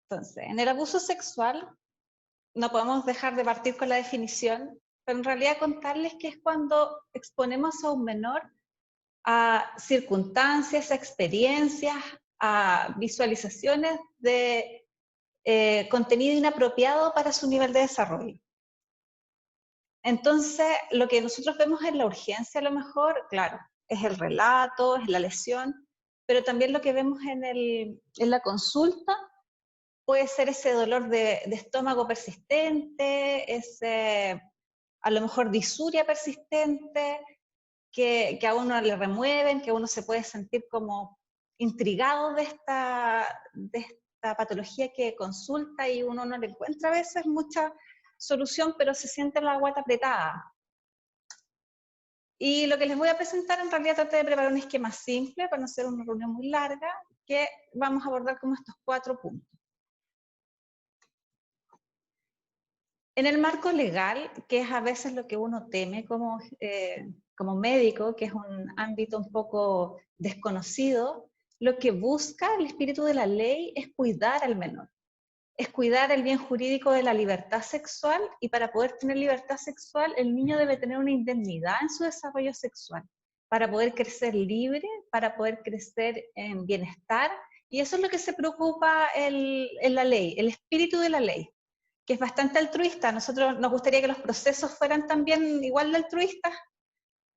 Entonces, en el abuso sexual no podemos dejar de partir con la definición, pero en realidad contarles que es cuando exponemos a un menor a circunstancias, a experiencias, a visualizaciones de contenido inapropiado para su nivel de desarrollo. Entonces, lo que nosotros vemos en la urgencia a lo mejor, claro, es el relato, es la lesión, pero también lo que vemos en la consulta puede ser ese dolor de estómago persistente, ese a lo mejor disuria persistente, que a uno le remueven, que uno se puede sentir como intrigado de esta patología que consulta y uno no le encuentra a veces mucha solución, pero se siente la guata apretada. Y lo que les voy a presentar, en realidad traté de preparar un esquema simple para no ser una reunión muy larga, que vamos a abordar como estos 4 puntos. En el marco legal, que es a veces lo que uno teme como médico, que es un ámbito un poco desconocido, lo que busca el espíritu de la ley es cuidar al menor, es cuidar el bien jurídico de la libertad sexual, y para poder tener libertad sexual el niño debe tener una indemnidad en su desarrollo sexual, para poder crecer libre, para poder crecer en bienestar, y eso es lo que se preocupa en la ley, el espíritu de la ley, que es bastante altruista. A nosotros nos gustaría que los procesos fueran también igual de altruistas,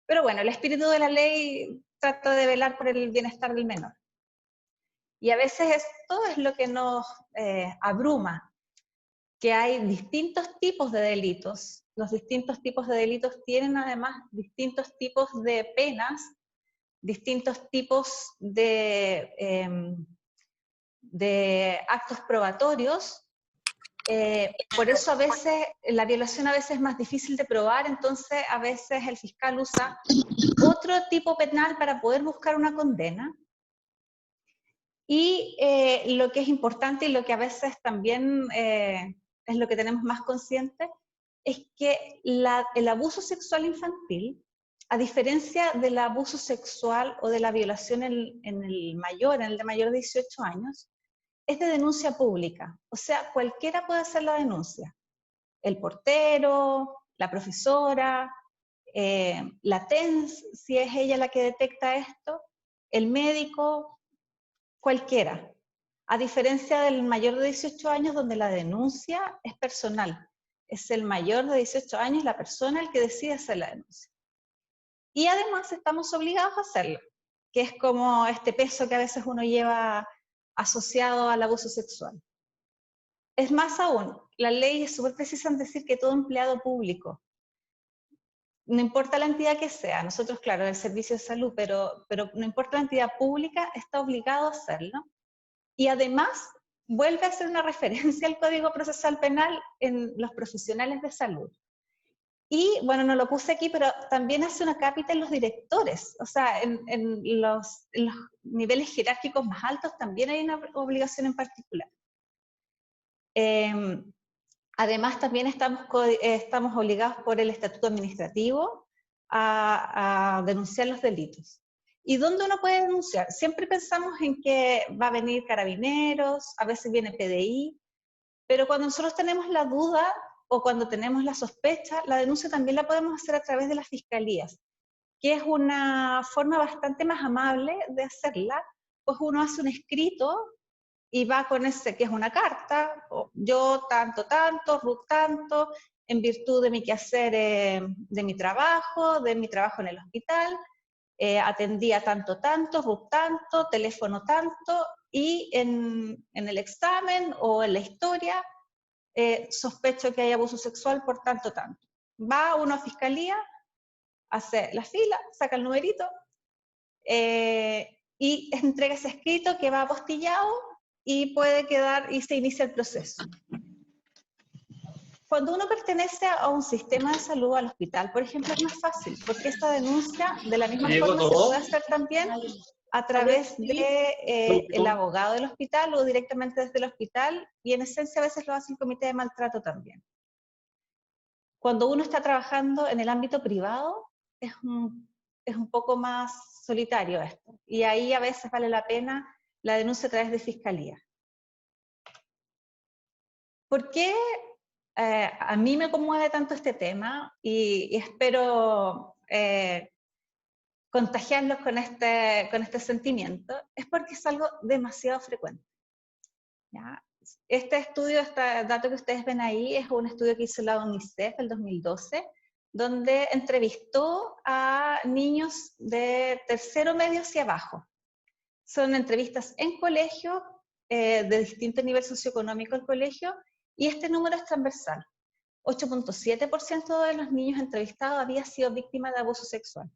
pero bueno, el espíritu de la ley trata de velar por el bienestar del menor. Y a veces esto es lo que nos abruma, que hay distintos tipos de delitos. Los distintos tipos de delitos tienen además distintos tipos de penas, distintos tipos de actos probatorios. Por eso a veces la violación a veces es más difícil de probar, entonces a veces el fiscal usa otro tipo penal para poder buscar una condena. Y lo que es importante y lo que a veces también es lo que tenemos más consciente, es que el abuso sexual infantil, a diferencia del abuso sexual o de la violación en el de mayor de 18 años, es de denuncia pública. O sea, cualquiera puede hacer la denuncia. El portero, la profesora, la TENS, si es ella la que detecta esto, el médico, cualquiera. A diferencia del mayor de 18 años, donde la denuncia es personal. Es el mayor de 18 años, la persona, el que decide hacer la denuncia. Y además estamos obligados a hacerlo, que es como este peso que a veces uno lleva asociado al abuso sexual. Es más aún, la ley es súper precisa en decir que todo empleado público, no importa la entidad que sea, nosotros, claro, el servicio de salud, pero no importa la entidad pública, está obligado a hacerlo. Y además, vuelve a hacer una referencia al Código Procesal Penal en los profesionales de salud. Y, bueno, no lo puse aquí, pero también hace una cápita en los directores, o sea, en los niveles jerárquicos más altos también hay una obligación en particular. Además, también estamos obligados por el Estatuto Administrativo a denunciar los delitos. ¿Y dónde uno puede denunciar? Siempre pensamos en que va a venir Carabineros, a veces viene PDI, pero cuando nosotros tenemos la duda o cuando tenemos la sospecha, la denuncia también la podemos hacer a través de las fiscalías, que es una forma bastante más amable de hacerla, pues uno hace un escrito y va con ese, que es una carta, yo tanto, tanto, Ruth tanto, en virtud de mi quehacer, de mi trabajo en el hospital, atendía tanto, tanto, Ruth tanto, teléfono tanto, y en el examen o en la historia sospecho que hay abuso sexual por tanto, tanto. Va uno a fiscalía, hace la fila, saca el numerito, y entrega ese escrito que va apostillado y puede quedar y se inicia el proceso. Cuando uno pertenece a un sistema de salud, al hospital, por ejemplo, es más fácil, porque esta denuncia de la misma ¿Llegó forma se puede todo? hacer también a través de el abogado del hospital o directamente desde el hospital, y en esencia a veces lo hace el comité de maltrato también. Cuando uno está trabajando en el ámbito privado, es un poco más solitario esto, y ahí a veces vale la pena la denuncia a través de fiscalía. ¿Por qué a mí me conmueve tanto este tema y espero contagiarlos con este sentimiento? Es porque es algo demasiado frecuente, ¿ya? Este estudio, este dato que ustedes ven ahí, es un estudio que hizo la UNICEF el 2012, donde entrevistó a niños de tercero medio hacia abajo. Son entrevistas en colegio, de distinto nivel socioeconómico al colegio, y este número es transversal. 8.7% de los niños entrevistados había sido víctima de abuso sexual.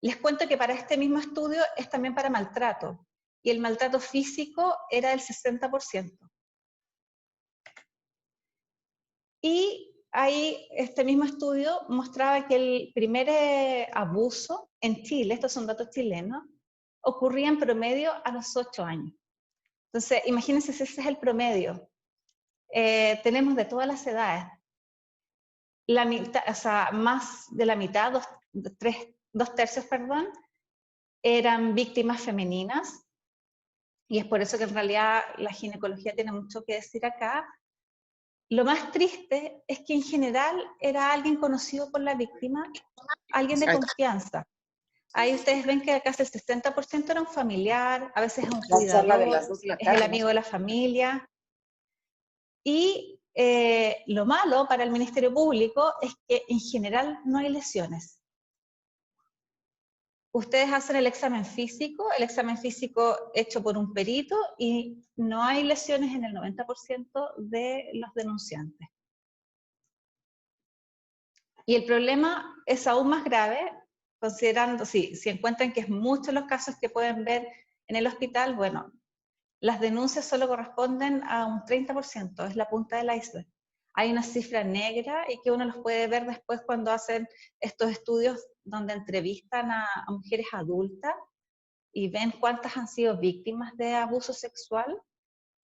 Les cuento que para este mismo estudio es también para maltrato, y el maltrato físico era del 60%. Y ahí este mismo estudio mostraba que el primer abuso en Chile, estos son datos chilenos, ocurría en promedio a los 8 años. Entonces, imagínense si ese es el promedio. Tenemos de todas las edades. La mitad, o sea, más de la mitad, dos tercios, perdón, eran víctimas femeninas. Y es por eso que en realidad la ginecología tiene mucho que decir acá. Lo más triste es que en general era alguien conocido por la víctima, alguien de confianza. Ahí ustedes ven que casi el 60% era un familiar, a veces es un cuidador, es el amigo de la familia. Y lo malo para el Ministerio Público es que en general no hay lesiones. Ustedes hacen el examen físico hecho por un perito y no hay lesiones en el 90% de los denunciantes. Y el problema es aún más grave, considerando, si encuentran que es muchos los casos que pueden ver en el hospital, bueno, las denuncias solo corresponden a un 30%, es la punta del iceberg. Hay una cifra negra y que uno los puede ver después cuando hacen estos estudios donde entrevistan a mujeres adultas y ven cuántas han sido víctimas de abuso sexual,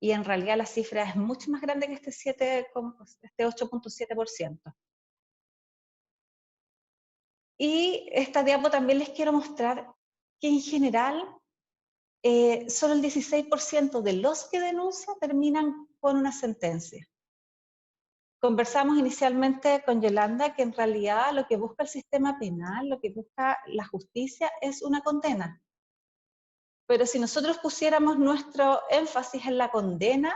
y en realidad la cifra es mucho más grande que este 8.7%. Y esta diapo también les quiero mostrar que en general solo el 16% de los que denuncian terminan con una sentencia. Conversamos inicialmente con Yolanda que en realidad lo que busca el sistema penal, lo que busca la justicia es una condena. Pero si nosotros pusiéramos nuestro énfasis en la condena,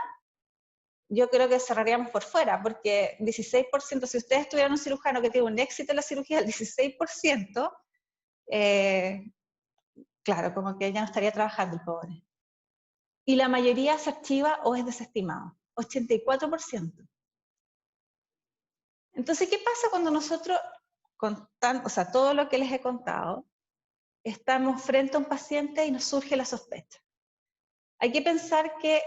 yo creo que cerraríamos por fuera, porque 16%, si ustedes tuvieran un cirujano que tiene un éxito en la cirugía, el 16%, claro, como que ya no estaría trabajando el pobre. Y la mayoría se archiva o es desestimado, 84%. Entonces, ¿qué pasa cuando nosotros, todo lo que les he contado, estamos frente a un paciente y nos surge la sospecha? Hay que pensar que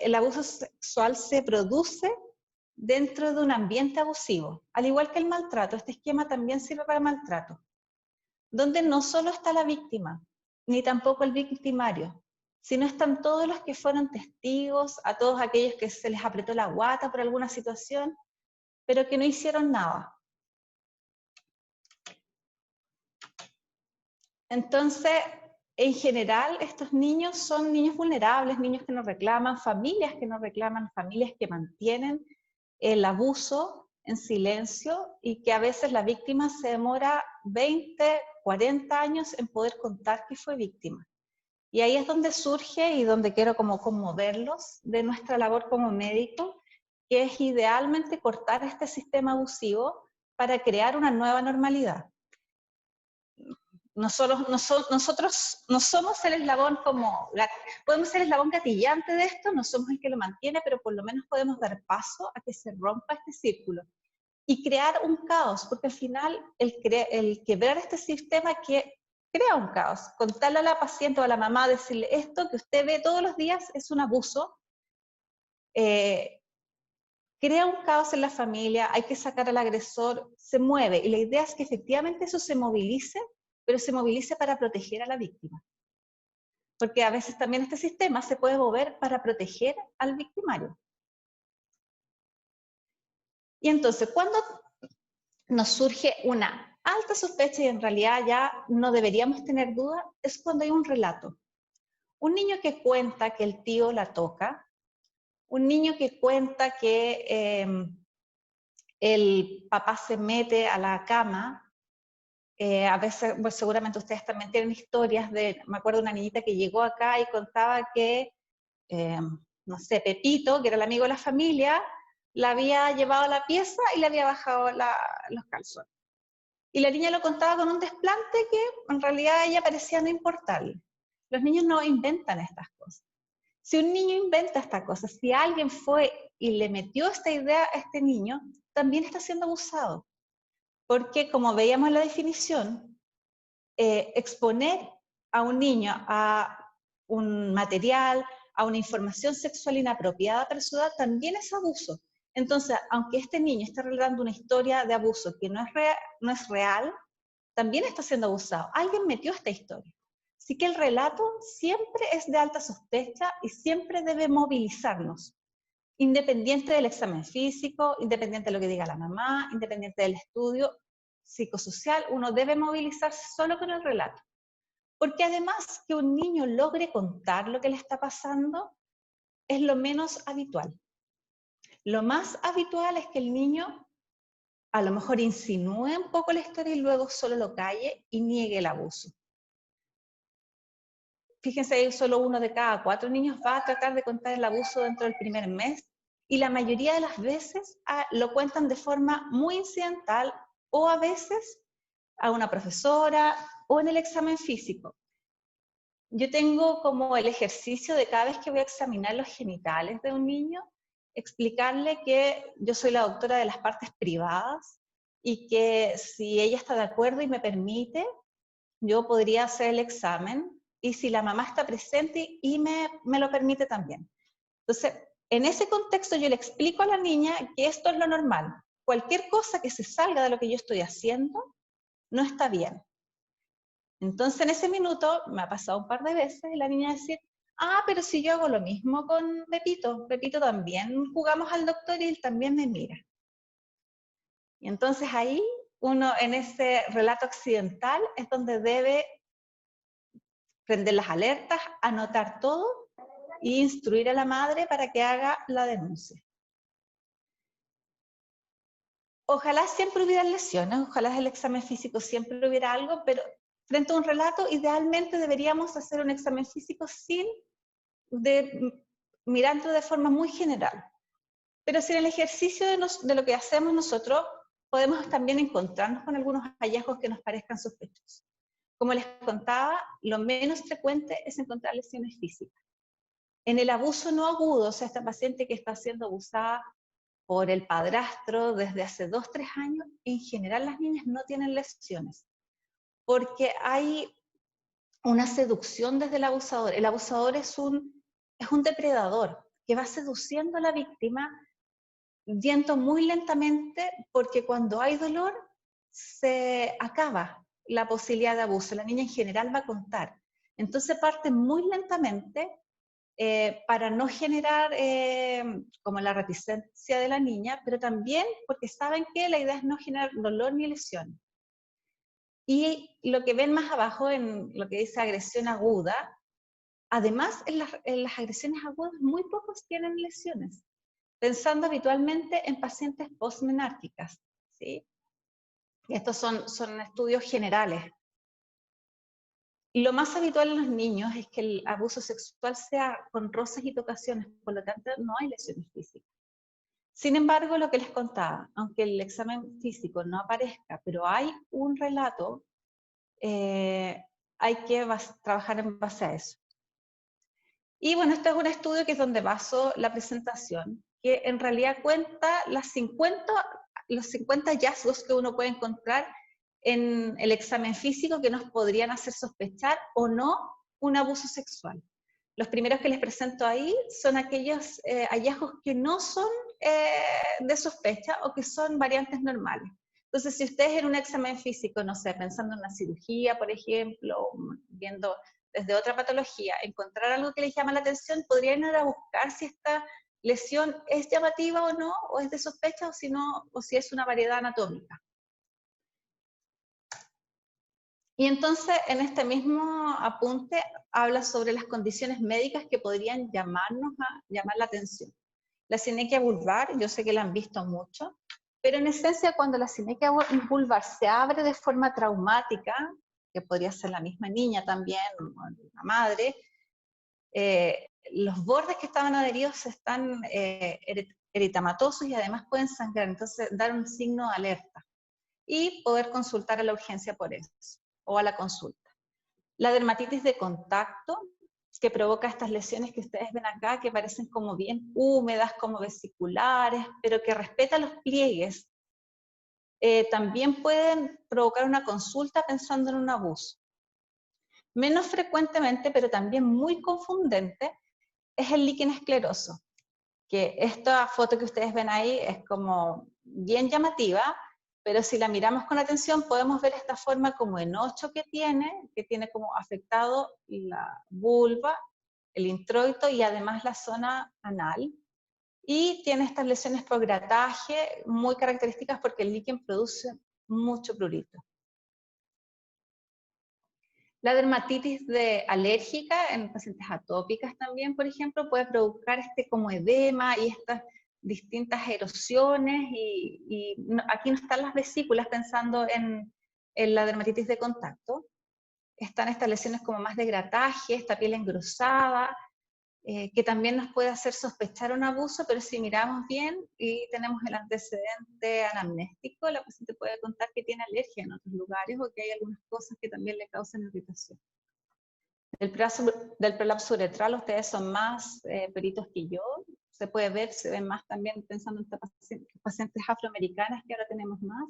el abuso sexual se produce dentro de un ambiente abusivo, al igual que el maltrato. Este esquema también sirve para maltrato, donde no solo está la víctima, ni tampoco el victimario, sino están todos los que fueron testigos, a todos aquellos que se les apretó la guata por alguna situación, pero que no hicieron nada. Entonces, en general, estos niños son niños vulnerables, niños que nos reclaman, familias que nos reclaman, familias que mantienen el abuso en silencio y que a veces la víctima se demora 20, 40 años en poder contar que fue víctima. Y ahí es donde surge y donde quiero como conmoverlos de nuestra labor como médico, que es idealmente cortar este sistema abusivo para crear una nueva normalidad. Nosotros no somos el eslabón podemos ser el eslabón gatillante de esto, no somos el que lo mantiene, pero por lo menos podemos dar paso a que se rompa este círculo y crear un caos, porque al final el quebrar este sistema que crea un caos. Contarle a la paciente o a la mamá, decirle esto que usted ve todos los días es un abuso, crea un caos en la familia, hay que sacar al agresor, se mueve, y la idea es que efectivamente eso se movilice, pero se movilice para proteger a la víctima. Porque a veces también este sistema se puede mover para proteger al victimario. Y entonces, cuando nos surge una alta sospecha y en realidad ya no deberíamos tener duda, es cuando hay un relato. Un niño que cuenta que el tío la toca, un niño que cuenta que el papá se mete a la cama. A veces, pues seguramente ustedes también tienen historias me acuerdo de una niñita que llegó acá y contaba que, no sé, Pepito, que era el amigo de la familia, la había llevado a la pieza y le había bajado los calzones. Y la niña lo contaba con un desplante que en realidad a ella parecía no importarle. Los niños no inventan estas cosas. Si un niño inventa estas cosas, si alguien fue y le metió esta idea a este niño, también está siendo abusado. Porque como veíamos en la definición, exponer a un niño a un material, a una información sexual inapropiada para su edad, también es abuso. Entonces, aunque este niño esté relatando una historia de abuso que no es real, también está siendo abusado. Alguien metió esta historia. Así que el relato siempre es de alta sospecha y siempre debe movilizarnos, independiente del examen físico, independiente de lo que diga la mamá, independiente del estudio psicosocial, uno debe movilizarse solo con el relato. Porque además que un niño logre contar lo que le está pasando es lo menos habitual. Lo más habitual es que el niño a lo mejor insinúe un poco la historia y luego solo lo calle y niegue el abuso. Fíjense, solo 1 de cada 4 niños va a tratar de contar el abuso dentro del primer mes y la mayoría de las veces lo cuentan de forma muy incidental o a veces a una profesora o en el examen físico. Yo tengo como el ejercicio de cada vez que voy a examinar los genitales de un niño, explicarle que yo soy la doctora de las partes privadas y que si ella está de acuerdo y me permite, yo podría hacer el examen y si la mamá está presente y me lo permite también. Entonces, en ese contexto yo le explico a la niña que esto es lo normal. Cualquier cosa que se salga de lo que yo estoy haciendo no está bien. Entonces, en ese minuto, me ha pasado un par de veces, y la niña decir, pero si yo hago lo mismo con Pepito, Pepito también jugamos al doctor y él también me mira. Y entonces ahí, uno en ese relato accidental es donde debe prender las alertas, anotar todo e instruir a la madre para que haga la denuncia. Ojalá siempre hubiera lesiones, ojalá en el examen físico siempre hubiera algo, pero frente a un relato, idealmente deberíamos hacer un examen físico mirando de forma muy general. Pero si en el ejercicio de lo que hacemos nosotros, podemos también encontrarnos con algunos hallazgos que nos parezcan sospechosos. Como les contaba, lo menos frecuente es encontrar lesiones físicas. En el abuso no agudo, o sea, esta paciente que está siendo abusada por el padrastro desde hace 2 o 3 años, en general las niñas no tienen lesiones, porque hay una seducción desde el abusador. El abusador es un depredador que va seduciendo a la víctima, yendo muy lentamente, porque cuando hay dolor se acaba la posibilidad de abuso. La niña en general va a contar. Entonces parte muy lentamente para no generar como la reticencia de la niña, pero también porque saben que la idea es no generar dolor ni lesión. Y lo que ven más abajo en lo que dice agresión aguda, además en las agresiones agudas muy pocos tienen lesiones, pensando habitualmente en pacientes postmenárquicas, ¿sí? Estos son estudios generales. Y lo más habitual en los niños es que el abuso sexual sea con roces y tocaciones, por lo tanto no hay lesiones físicas. Sin embargo, lo que les contaba, aunque el examen físico no aparezca, pero hay un relato, hay que trabajar en base a eso. Y bueno, este es un estudio que es donde baso la presentación, que en realidad cuenta los 50 hallazgos que uno puede encontrar en el examen físico que nos podrían hacer sospechar o no un abuso sexual. Los primeros que les presento ahí son aquellos hallazgos que no son de sospecha o que son variantes normales. Entonces, si ustedes en un examen físico, no sé, pensando en una cirugía, por ejemplo, viendo desde otra patología, encontrar algo que les llama la atención, podrían ir a buscar si esta lesión es llamativa o no, o es de sospecha, o si no, o si es una variedad anatómica. Y entonces, en este mismo apunte, habla sobre las condiciones médicas que podrían llamar la atención. La sinequia vulvar, yo sé que la han visto mucho, pero en esencia cuando la sinequia vulvar se abre de forma traumática, que podría ser la misma niña también, o la madre, los bordes que estaban adheridos están eritematosos y además pueden sangrar, entonces dar un signo de alerta y poder consultar a la urgencia por eso, o a la consulta. La dermatitis de contacto, que provoca estas lesiones que ustedes ven acá, que parecen como bien húmedas, como vesiculares, pero que respetan los pliegues, también pueden provocar una consulta pensando en un abuso. Menos frecuentemente, pero también muy confundente, es el líquen escleroso, que esta foto que ustedes ven ahí es como bien llamativa, pero si la miramos con atención podemos ver esta forma como en 8 que tiene como afectado la vulva, el introito y además la zona anal. Y tiene estas lesiones por grataje muy características porque el líquen produce mucho prurito. La dermatitis alérgica en pacientes atópicas también, por ejemplo, puede provocar como edema y estas distintas erosiones y aquí no están las vesículas pensando en la dermatitis de contacto. Están estas lesiones como más de grataje, esta piel engrosada, que también nos puede hacer sospechar un abuso, pero si miramos bien y tenemos el antecedente anamnéstico, la paciente puede contar que tiene alergia en otros lugares o que hay algunas cosas que también le causan irritación. Del prolapso uretral, ustedes son más peritos que yo, se puede ver, se ven más también pensando en pacientes afroamericanas que ahora tenemos más.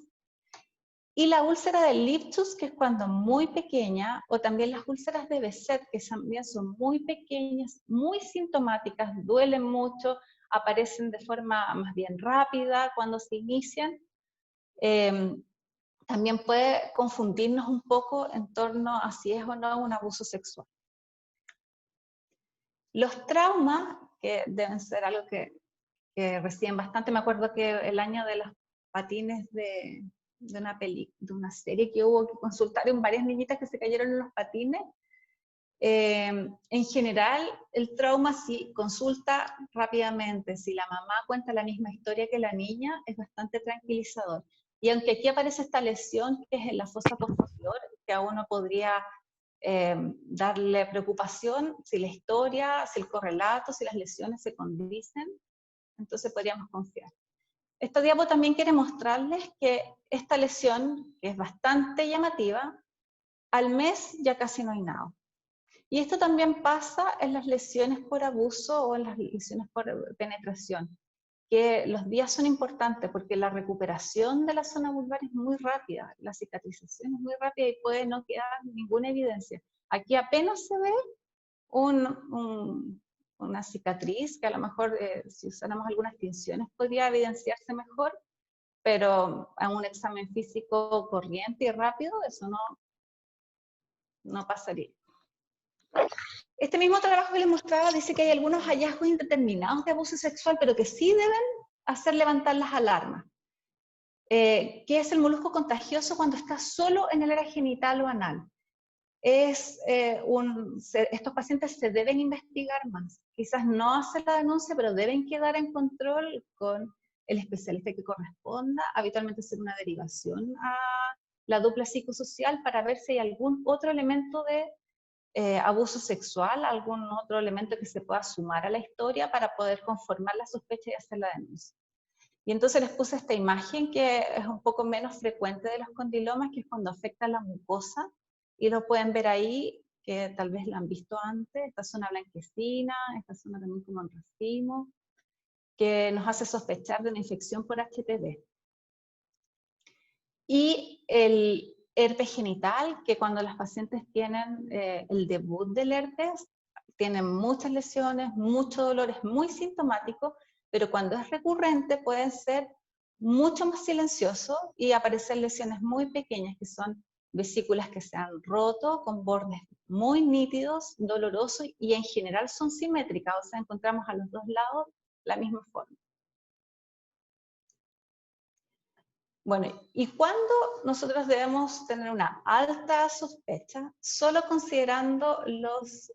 Y la úlcera del Lifchus, que es cuando muy pequeña, o también las úlceras de Behçet, que también son muy pequeñas, muy sintomáticas, duelen mucho, aparecen de forma más bien rápida cuando se inician. También puede confundirnos un poco en torno a si es o no un abuso sexual. Los traumas, que deben ser algo que reciben bastante, me acuerdo que el año de los patines de una serie que hubo que consultaron varias niñitas que se cayeron en los patines. En general, el trauma sí consulta rápidamente. Si la mamá cuenta la misma historia que la niña, es bastante tranquilizador. Y aunque aquí aparece esta lesión, que es en la fosa posterior, que a uno podría darle preocupación, si la historia, si el correlato, si las lesiones se condicen, entonces podríamos confiar. Esta diapo también quiere mostrarles que esta lesión, que es bastante llamativa, al mes ya casi no hay nada. Y esto también pasa en las lesiones por abuso o en las lesiones por penetración, que los días son importantes porque la recuperación de la zona vulvar es muy rápida, la cicatrización es muy rápida y puede no quedar ninguna evidencia. Aquí apenas se ve una cicatriz que a lo mejor si usáramos algunas tinciones podría evidenciarse mejor, pero en un examen físico corriente y rápido eso no pasaría. Este mismo trabajo que les mostraba dice que hay algunos hallazgos indeterminados de abuso sexual, pero que sí deben hacer levantar las alarmas. ¿Qué es el molusco contagioso cuando está solo en el área genital o anal? Estos pacientes se deben investigar más. Quizás no hacer la denuncia, pero deben quedar en control con el especialista que corresponda, habitualmente hacer una derivación a la dupla psicosocial para ver si hay algún otro elemento de abuso sexual, algún otro elemento que se pueda sumar a la historia para poder conformar la sospecha y hacer la denuncia. Y entonces les puse esta imagen que es un poco menos frecuente de los condilomas, que es cuando afecta la mucosa, y lo pueden ver ahí, que tal vez la han visto antes, esta zona blanquecina, esta zona también como en racimo, que nos hace sospechar de una infección por HPV. Y el herpes genital, que cuando las pacientes tienen el debut del herpes, tienen muchas lesiones, mucho dolor, es muy sintomático, pero cuando es recurrente pueden ser mucho más silenciosos y aparecer lesiones muy pequeñas, que son vesículas que se han roto, con bordes muy nítidos, dolorosos, y en general son simétricas, o sea, encontramos a los dos lados la misma forma. Bueno, ¿y cuándo nosotros debemos tener una alta sospecha? Solo considerando los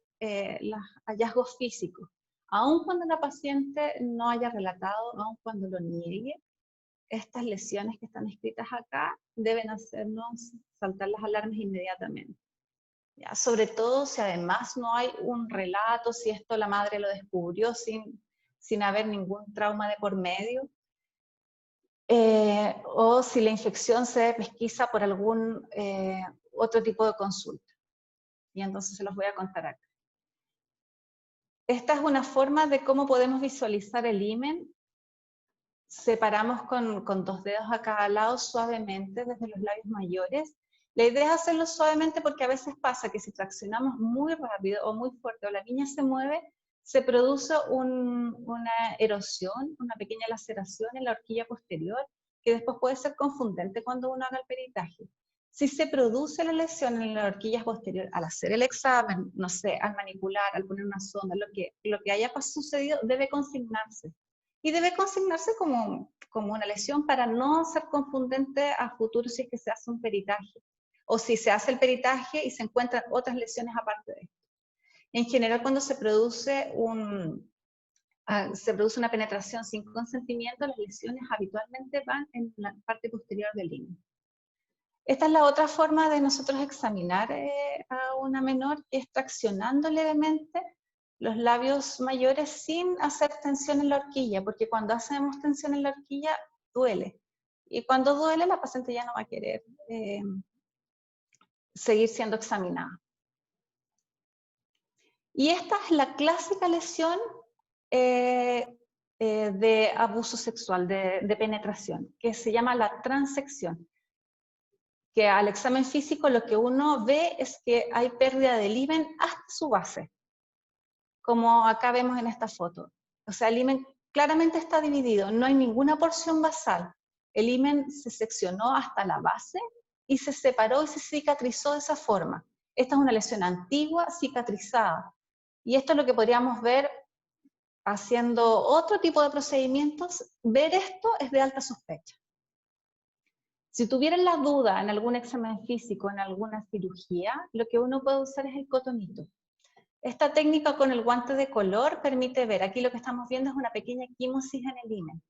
hallazgos físicos. Aun cuando la paciente no haya relatado, aun cuando lo niegue, estas lesiones que están escritas acá deben hacernos saltar las alarmas inmediatamente. ¿Ya? Sobre todo si además no hay un relato, si esto la madre lo descubrió sin haber ningún trauma de por medio, o si la infección se pesquisa por algún otro tipo de consulta. Y entonces se los voy a contar acá. Esta es una forma de cómo podemos visualizar el himen. Separamos con 2 dedos a cada lado suavemente desde los labios mayores. La idea es hacerlo suavemente porque a veces pasa que si traccionamos muy rápido o muy fuerte o la niña se mueve, se produce una erosión, una pequeña laceración en la horquilla posterior que después puede ser confundente cuando uno haga el peritaje. Si se produce la lesión en la horquilla posterior al hacer el examen, no sé, al manipular, al poner una sonda, lo que haya sucedido debe consignarse. Y debe consignarse como una lesión para no ser confundente a futuro si es que se hace un peritaje. O si se hace el peritaje y se encuentran otras lesiones aparte de esto. En general, cuando se produce una penetración sin consentimiento, las lesiones habitualmente van en la parte posterior del himen. Esta es la otra forma de nosotros examinar a una menor, que es traccionando levemente los labios mayores sin hacer tensión en la horquilla, porque cuando hacemos tensión en la horquilla, duele. Y cuando duele, la paciente ya no va a querer seguir siendo examinada. Y esta es la clásica lesión de abuso sexual, de penetración, que se llama la transección. Que al examen físico lo que uno ve es que hay pérdida del himen hasta su base, como acá vemos en esta foto. O sea, el himen claramente está dividido, no hay ninguna porción basal. El himen se seccionó hasta la base y se separó y se cicatrizó de esa forma. Esta es una lesión antigua, cicatrizada. Y esto es lo que podríamos ver haciendo otro tipo de procedimientos. Ver esto es de alta sospecha. Si tuvieran la duda en algún examen físico, en alguna cirugía, lo que uno puede usar es el cotonito. Esta técnica con el guante de color permite ver, aquí lo que estamos viendo es una pequeña quimosis en el himen.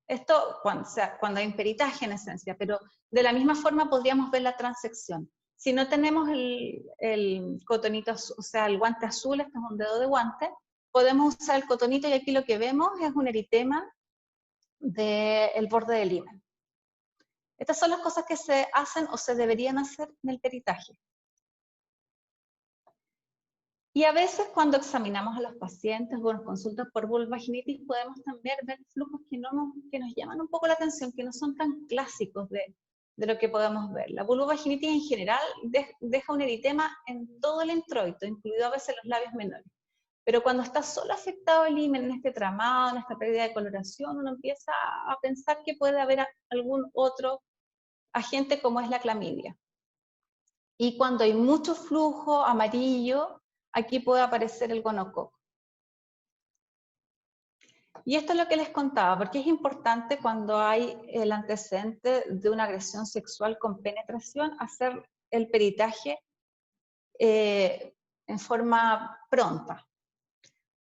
Esto cuando hay un peritaje en esencia, pero de la misma forma podríamos ver la transección. Si no tenemos el cotonito, o sea, el guante azul, este es un dedo de guante, podemos usar el cotonito y aquí lo que vemos es un eritema del borde del himen. Estas son las cosas que se hacen o se deberían hacer en el peritaje. Y a veces cuando examinamos a los pacientes o nos consultan por vulvaginitis podemos también ver flujos que nos llaman un poco la atención, que no son tan clásicos de lo que podemos ver. La vulvovaginitis en general deja un eritema en todo el introito, incluido a veces los labios menores. Pero cuando está solo afectado el himen en este tramado, en esta pérdida de coloración, uno empieza a pensar que puede haber algún otro agente como es la clamidia. Y cuando hay mucho flujo amarillo, aquí puede aparecer el gonococo. Y esto es lo que les contaba, porque es importante cuando hay el antecedente de una agresión sexual con penetración, hacer el peritaje en forma pronta,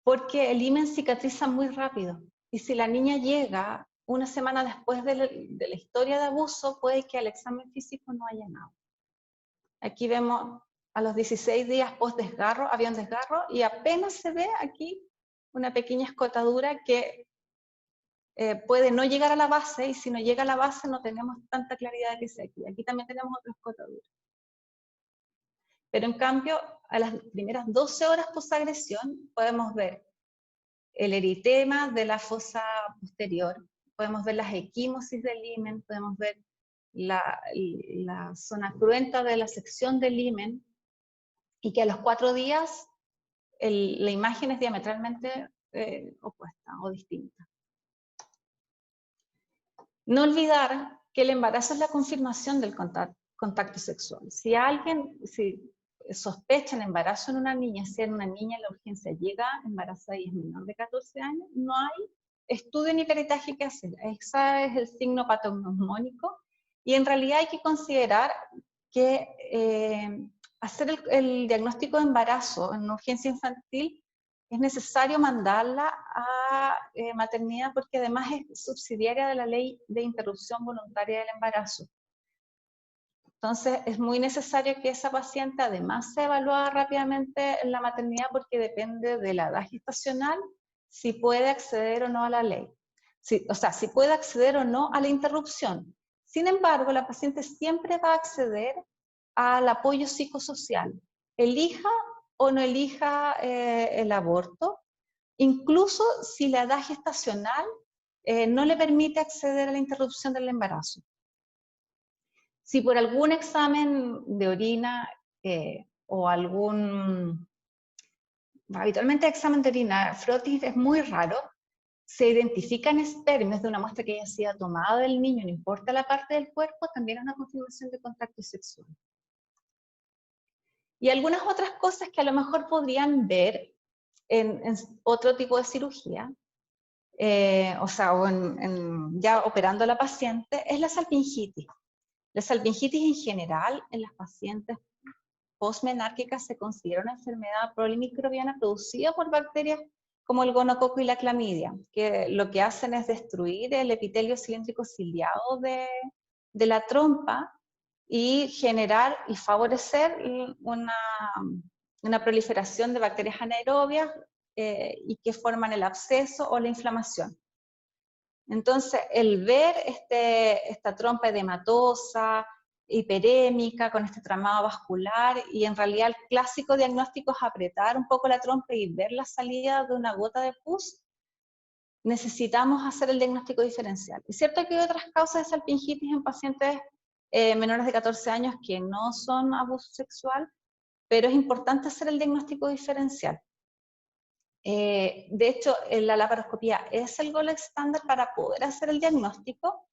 porque el himen cicatriza muy rápido. Y si la niña llega una semana después de la historia de abuso, puede que al examen físico no haya nada. Aquí vemos a los 16 días post desgarro, había un desgarro, y apenas se ve aquí una pequeña escotadura que puede no llegar a la base, y si no llega a la base no tenemos tanta claridad de que sea aquí. Aquí también tenemos otra escotadura. Pero en cambio, a las primeras 12 horas post-agresión podemos ver el eritema de la fosa posterior, podemos ver las equimosis del himen, podemos ver la zona cruenta de la sección del himen, y que a los 4 días la imagen es diametralmente opuesta o distinta. No olvidar que el embarazo es la confirmación del contacto sexual. Si sospechan embarazo en una niña, si en una niña la urgencia llega embarazada y es menor de 14 años, no hay estudio ni peritaje que hacer. Ese es el signo patognomónico, y en realidad hay que considerar que hacer el diagnóstico de embarazo en una urgencia infantil es necesario mandarla a maternidad porque además es subsidiaria de la ley de interrupción voluntaria del embarazo. Entonces es muy necesario que esa paciente además sea evaluada rápidamente en la maternidad porque depende de la edad gestacional si puede acceder o no a la ley. O sea, si puede acceder o no a la interrupción. Sin embargo, la paciente siempre va a acceder al apoyo psicosocial, elija o no elija el aborto, incluso si la edad gestacional no le permite acceder a la interrupción del embarazo. Si por algún examen de orina o habitualmente examen de orina, frotis es muy raro, se identifican espermios de una muestra que haya sido tomada del niño, no importa la parte del cuerpo, también es una confirmación de contacto sexual. Y algunas otras cosas que a lo mejor podrían ver en otro tipo de cirugía, o sea, ya operando a la paciente, es la salpingitis. La salpingitis en general en las pacientes postmenárquicas se considera una enfermedad polimicrobiana producida por bacterias como el gonococo y la clamidia, que lo que hacen es destruir el epitelio cilíndrico ciliado de la trompa y generar y favorecer una proliferación de bacterias anaerobias y que forman el absceso o la inflamación. Entonces, el ver esta trompa edematosa, hiperémica, con este tramado vascular, y en realidad el clásico diagnóstico es apretar un poco la trompa y ver la salida de una gota de pus, necesitamos hacer el diagnóstico diferencial. Es cierto que hay otras causas de salpingitis en pacientes menores de 14 años que no son abuso sexual, pero es importante hacer el diagnóstico diferencial. De hecho, la laparoscopía es el gold estándar para poder hacer el diagnóstico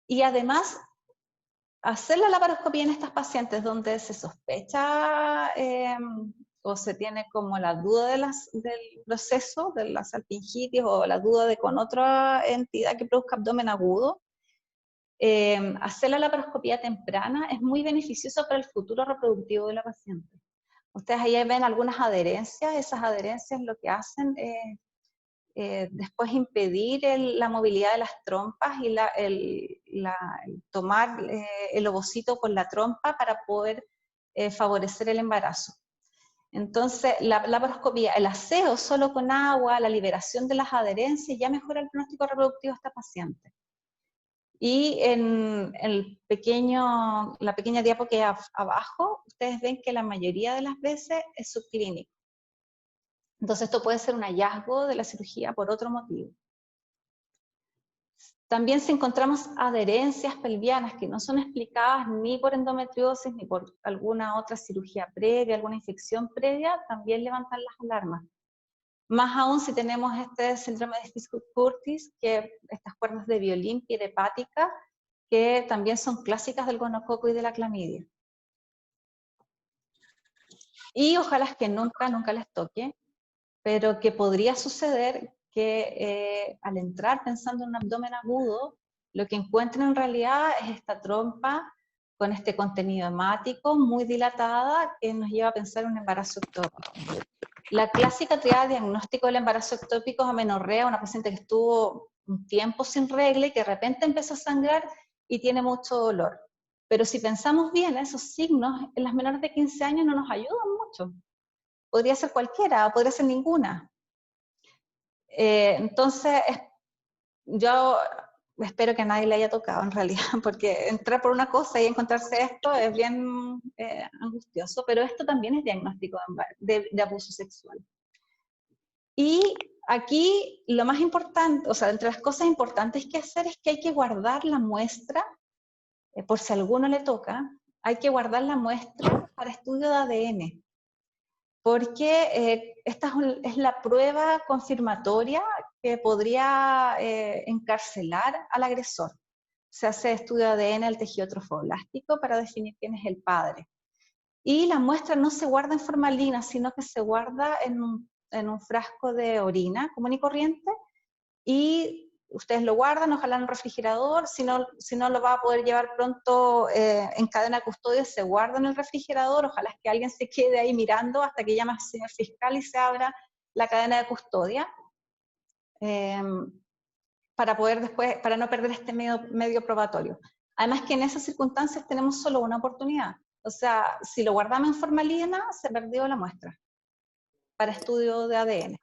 y además hacer la laparoscopía en estas pacientes donde se sospecha o se tiene como la duda del proceso de la salpingitis o la duda de con otra entidad que produzca abdomen agudo, hacer la laparoscopía temprana es muy beneficioso para el futuro reproductivo de la paciente. Ustedes ahí ven algunas adherencias, esas adherencias lo que hacen es después impedir la movilidad de las trompas y tomar el ovocito con la trompa para poder favorecer el embarazo. Entonces, la laparoscopía, el aseo solo con agua, la liberación de las adherencias ya mejora el pronóstico reproductivo de esta paciente. Y en la pequeña diapo que hay abajo, ustedes ven que la mayoría de las veces es subclínico. Entonces esto puede ser un hallazgo de la cirugía por otro motivo. También si encontramos adherencias pelvianas que no son explicadas ni por endometriosis ni por alguna otra cirugía previa, alguna infección previa, también levantan las alarmas. Más aún si tenemos este síndrome de Fitzhugh-Curtis, que estas cuerdas de violín, piel hepática, que también son clásicas del gonococo y de la clamidia. Y ojalá que nunca les toque, pero que podría suceder que al entrar pensando en un abdomen agudo, lo que encuentren en realidad es esta trompa con este contenido hemático muy dilatada que nos lleva a pensar en un embarazo ectópico. La clásica triada de diagnóstico del embarazo ectópico es amenorrea, una paciente que estuvo un tiempo sin regla y que de repente empezó a sangrar y tiene mucho dolor. Pero si pensamos bien, esos signos en las menores de 15 años no nos ayudan mucho. Podría ser cualquiera, o podría ser ninguna. Entonces, yo espero que a nadie le haya tocado en realidad, porque entrar por una cosa y encontrarse esto es bien angustioso, pero esto también es diagnóstico de abuso sexual. Y aquí lo más importante, o sea, entre las cosas importantes que hacer es que hay que guardar la muestra, por si a alguno le toca, hay que guardar la muestra para estudio de ADN, porque esta es la prueba confirmatoria que podría encarcelar al agresor. Se hace estudio de ADN al tejido trofoblástico para definir quién es el padre. Y la muestra no se guarda en formalina, sino que se guarda en un frasco de orina común y corriente, y ustedes lo guardan, ojalá en un refrigerador, si no lo va a poder llevar pronto en cadena de custodia, se guarda en el refrigerador, ojalá es que alguien se quede ahí mirando hasta que llame al señor fiscal y se abra la cadena de custodia, para poder después, para no perder este medio probatorio. Además que en esas circunstancias tenemos solo una oportunidad. O sea, si lo guardamos en formalina, se perdió la muestra para estudio de ADN.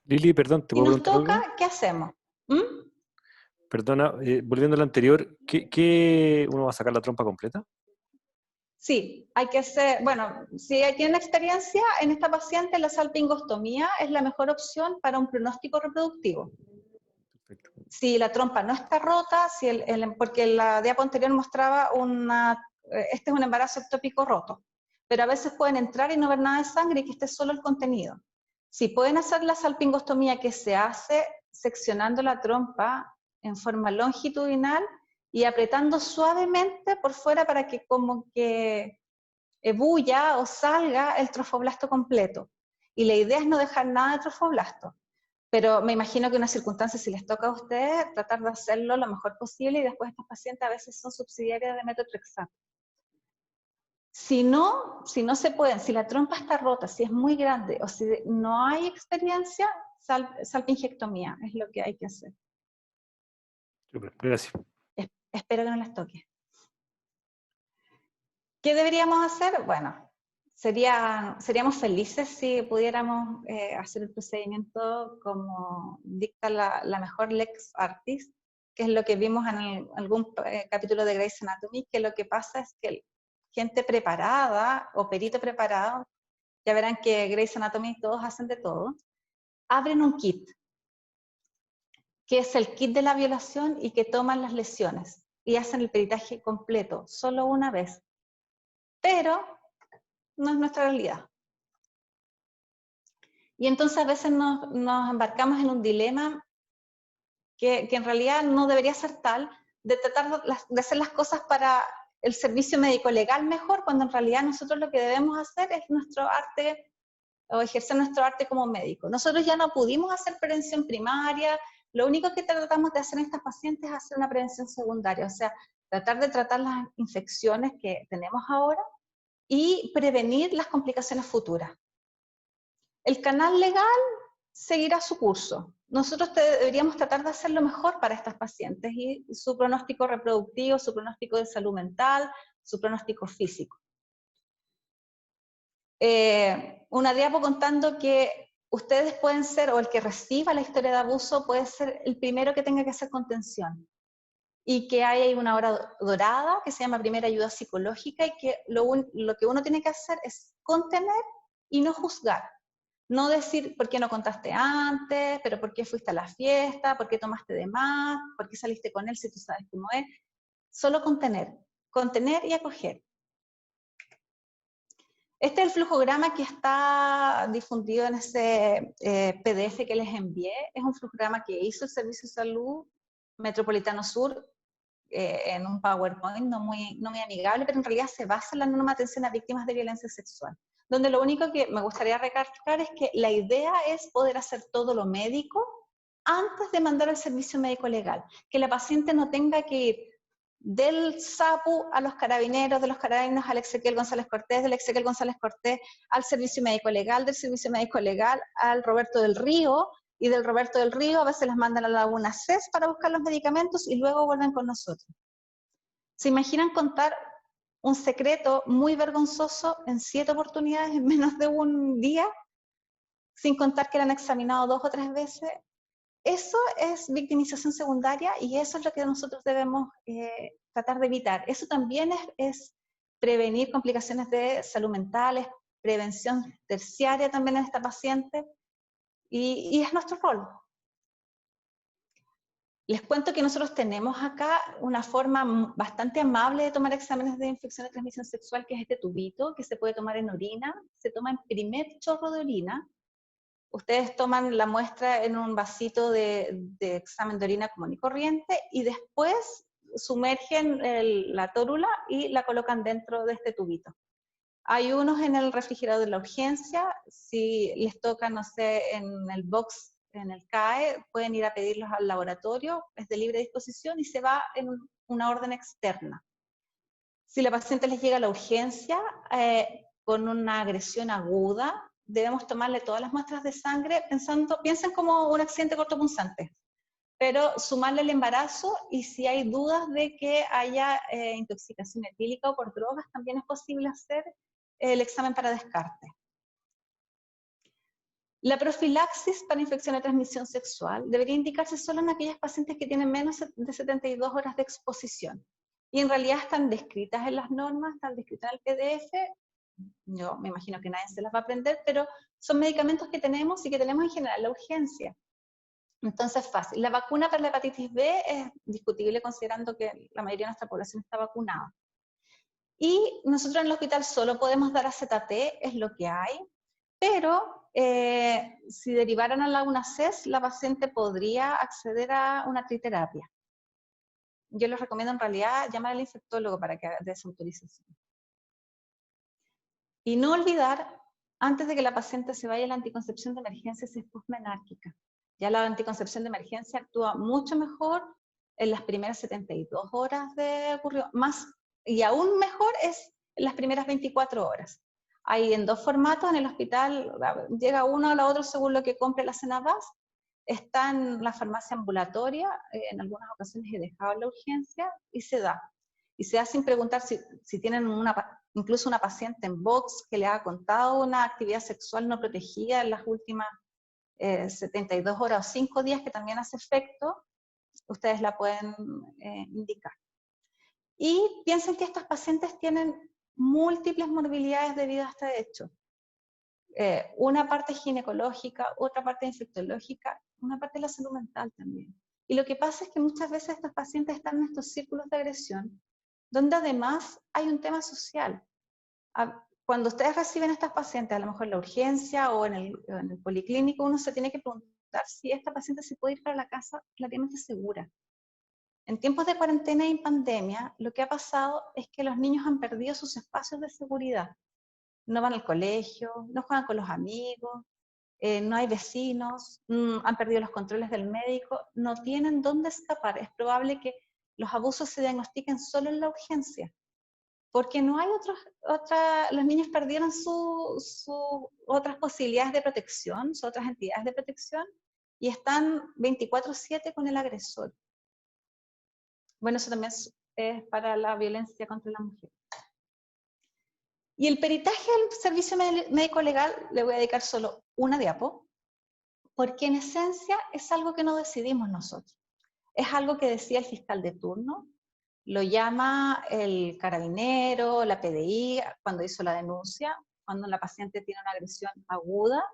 Lili, perdón, ¿te Y puedo nos preguntar algo? toca, ¿qué hacemos? ¿Mm? Perdona, volviendo a lo anterior, ¿uno va a sacar la trompa completa? Sí, hay que hacer, bueno, si tienen experiencia en esta paciente, la salpingostomía es la mejor opción para un pronóstico reproductivo. Perfecto. Si la trompa no está rota, porque la diapo anterior mostraba este es un embarazo ectópico roto, pero a veces pueden entrar y no ver nada de sangre y que esté solo el contenido. Si pueden hacer la salpingostomía, que se hace seccionando la trompa en forma longitudinal y apretando suavemente por fuera para que como que ebulla o salga el trofoblasto completo. Y la idea es no dejar nada de trofoblasto. Pero me imagino que en unas circunstancias, si les toca a ustedes, tratar de hacerlo lo mejor posible, y después estos pacientes a veces son subsidiarias de metotrexato. Si no se pueden, si la trompa está rota, si es muy grande o si no hay experiencia, salpingectomía es lo que hay que hacer. Súper, gracias. Espero que no les toque. ¿Qué deberíamos hacer? Bueno, seríamos felices si pudiéramos hacer el procedimiento como dicta la mejor lex artis, que es lo que vimos en algún capítulo de Grey's Anatomy, que lo que pasa es que gente preparada o perito preparado, ya verán que Grey's Anatomy todos hacen de todo, abren un kit, que es el kit de la violación y que toman las lesiones y hacen el peritaje completo, solo una vez. Pero no es nuestra realidad. Y entonces a veces nos embarcamos en un dilema que en realidad no debería ser tal, de tratar de hacer las cosas para el servicio médico legal mejor, cuando en realidad nosotros lo que debemos hacer es nuestro arte, o ejercer nuestro arte como médico. Nosotros ya no pudimos hacer prevención primaria, lo único que tratamos de hacer en estas pacientes es hacer una prevención secundaria, o sea, tratar de tratar las infecciones que tenemos ahora y prevenir las complicaciones futuras. El canal legal seguirá su curso. Nosotros deberíamos tratar de hacer lo mejor para estas pacientes y su pronóstico reproductivo, su pronóstico de salud mental, su pronóstico físico. Una diapo contando que ustedes pueden ser, o el que reciba la historia de abuso puede ser el primero que tenga que hacer contención. Y que hay una hora dorada que se llama primera ayuda psicológica, y que lo que uno tiene que hacer es contener y no juzgar. No decir por qué no contaste antes, pero por qué fuiste a la fiesta, por qué tomaste de más, por qué saliste con él si tú sabes cómo es. Solo contener y acoger. Este es el flujograma que está difundido en ese PDF que les envié. Es un flujograma que hizo el Servicio de Salud Metropolitano Sur en un PowerPoint no muy amigable, pero en realidad se basa en la norma de atención a víctimas de violencia sexual, donde lo único que me gustaría recalcar es que la idea es poder hacer todo lo médico antes de mandar al servicio médico legal, que la paciente no tenga que ir del SAPU a los carabineros, de los carabineros al Exequiel González Cortés, del Exequiel González Cortés al servicio médico legal, del servicio médico legal al Roberto del Río, y del Roberto del Río a veces las mandan a la Laguna CES para buscar los medicamentos y luego vuelven con nosotros. ¿Se imaginan contar un secreto muy vergonzoso en 7 oportunidades en menos de un día, sin contar que lo han examinado 2 o 3 veces? Eso es victimización secundaria y eso es lo que nosotros debemos tratar de evitar. Eso también es prevenir complicaciones de salud mental, es prevención terciaria también en esta paciente, y es nuestro rol. Les cuento que nosotros tenemos acá una forma bastante amable de tomar exámenes de infección de transmisión sexual, que es este tubito, que se puede tomar en orina, se toma en primer chorro de orina. Ustedes toman la muestra en un vasito de examen de orina común y corriente y después sumergen la tórula y la colocan dentro de este tubito. Hay unos en el refrigerador de la urgencia, si les toca, no sé, en el box, en el CAE, pueden ir a pedirlos al laboratorio, es de libre disposición y se va en una orden externa. Si la paciente les llega a la urgencia con una agresión aguda, debemos tomarle todas las muestras de sangre piensen como un accidente cortopunzante, pero sumarle el embarazo y si hay dudas de que haya intoxicación etílica o por drogas, también es posible hacer el examen para descarte. La profilaxis para infección de transmisión sexual debería indicarse solo en aquellas pacientes que tienen menos de 72 horas de exposición. Y en realidad están descritas en las normas, están descritas en el PDF. Yo me imagino que nadie se las va a aprender, pero son medicamentos que tenemos y que tenemos en general en la urgencia. Entonces, fácil. La vacuna para la hepatitis B es discutible considerando que la mayoría de nuestra población está vacunada. Y nosotros en el hospital solo podemos dar AZT, es lo que hay, pero si derivaran a la UNACES, la paciente podría acceder a una triterapia. Yo les recomiendo en realidad llamar al infectólogo para que haga desautorización. Y no olvidar, antes de que la paciente se vaya, la anticoncepción de emergencia es posmenárquica. Ya la anticoncepción de emergencia actúa mucho mejor en las primeras 72 horas de ocurrió, y aún mejor es en las primeras 24 horas. Hay en dos formatos en el hospital, llega uno a la otro según lo que compre la Cenabas. Está en la farmacia ambulatoria, en algunas ocasiones he dejado la urgencia y se da. Y se da sin preguntar si tienen incluso una paciente en box que le ha contado una actividad sexual no protegida en las últimas 72 horas o 5 días que también hace efecto, ustedes la pueden indicar. Y piensen que estos pacientes tienen múltiples morbilidades debido a este hecho. Una parte ginecológica, otra parte infectológica, una parte de la salud mental también. Y lo que pasa es que muchas veces estos pacientes están en estos círculos de agresión, donde además hay un tema social. Cuando ustedes reciben a estas pacientes, a lo mejor en la urgencia o en el policlínico, uno se tiene que preguntar si esta paciente se puede ir para la casa relativamente segura. En tiempos de cuarentena y pandemia, lo que ha pasado es que los niños han perdido sus espacios de seguridad. No van al colegio, no juegan con los amigos, no hay vecinos, han perdido los controles del médico, no tienen dónde escapar. Es probable que los abusos se diagnostiquen solo en la urgencia, porque no hay los niños perdieron sus otras posibilidades de protección, sus otras entidades de protección, y están 24/7 con el agresor. Bueno, eso también es para la violencia contra la mujer. Y el peritaje del servicio médico legal le voy a dedicar solo una diapo, porque en esencia es algo que no decidimos nosotros. Es algo que decía el fiscal de turno, lo llama el carabinero, la PDI, cuando hizo la denuncia, cuando la paciente tiene una agresión aguda,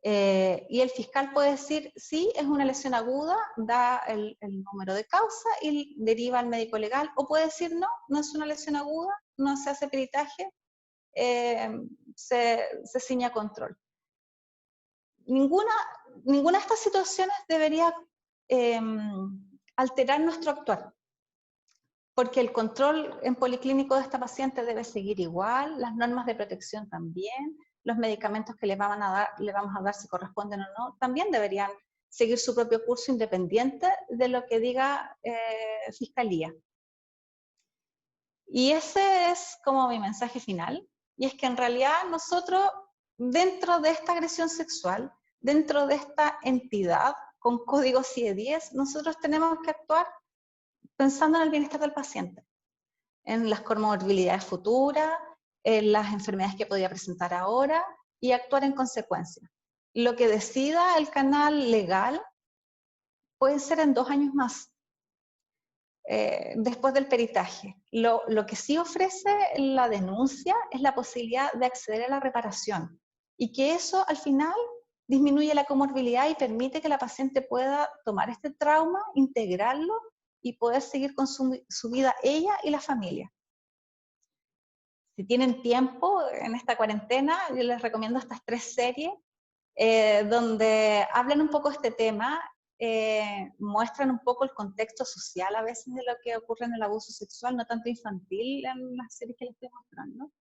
y el fiscal puede decir, sí, es una lesión aguda, da el número de causa y deriva al médico legal, o puede decir, no, no es una lesión aguda, no se hace peritaje, se ciña a control. Ninguna de estas situaciones debería alterar nuestro actuar, porque el control en policlínico de esta paciente debe seguir igual, las normas de protección también, los medicamentos que le vamos a dar si corresponden o no, también deberían seguir su propio curso independiente de lo que diga Fiscalía. Y ese es como mi mensaje final, y es que en realidad nosotros, dentro de esta agresión sexual, dentro de esta entidad con código CIE-10, nosotros tenemos que actuar pensando en el bienestar del paciente, en las comorbilidades futuras, en las enfermedades que podría presentar ahora, y actuar en consecuencia. Lo que decida el canal legal puede ser en 2 años más, después del peritaje. Lo que sí ofrece la denuncia es la posibilidad de acceder a la reparación, y que eso al final disminuye la comorbilidad y permite que la paciente pueda tomar este trauma, integrarlo y poder seguir con su vida ella y la familia. Si tienen tiempo en esta cuarentena, yo les recomiendo estas 3 series donde hablan un poco de este tema, muestran un poco el contexto social a veces de lo que ocurre en el abuso sexual, no tanto infantil en las series que les estoy mostrando,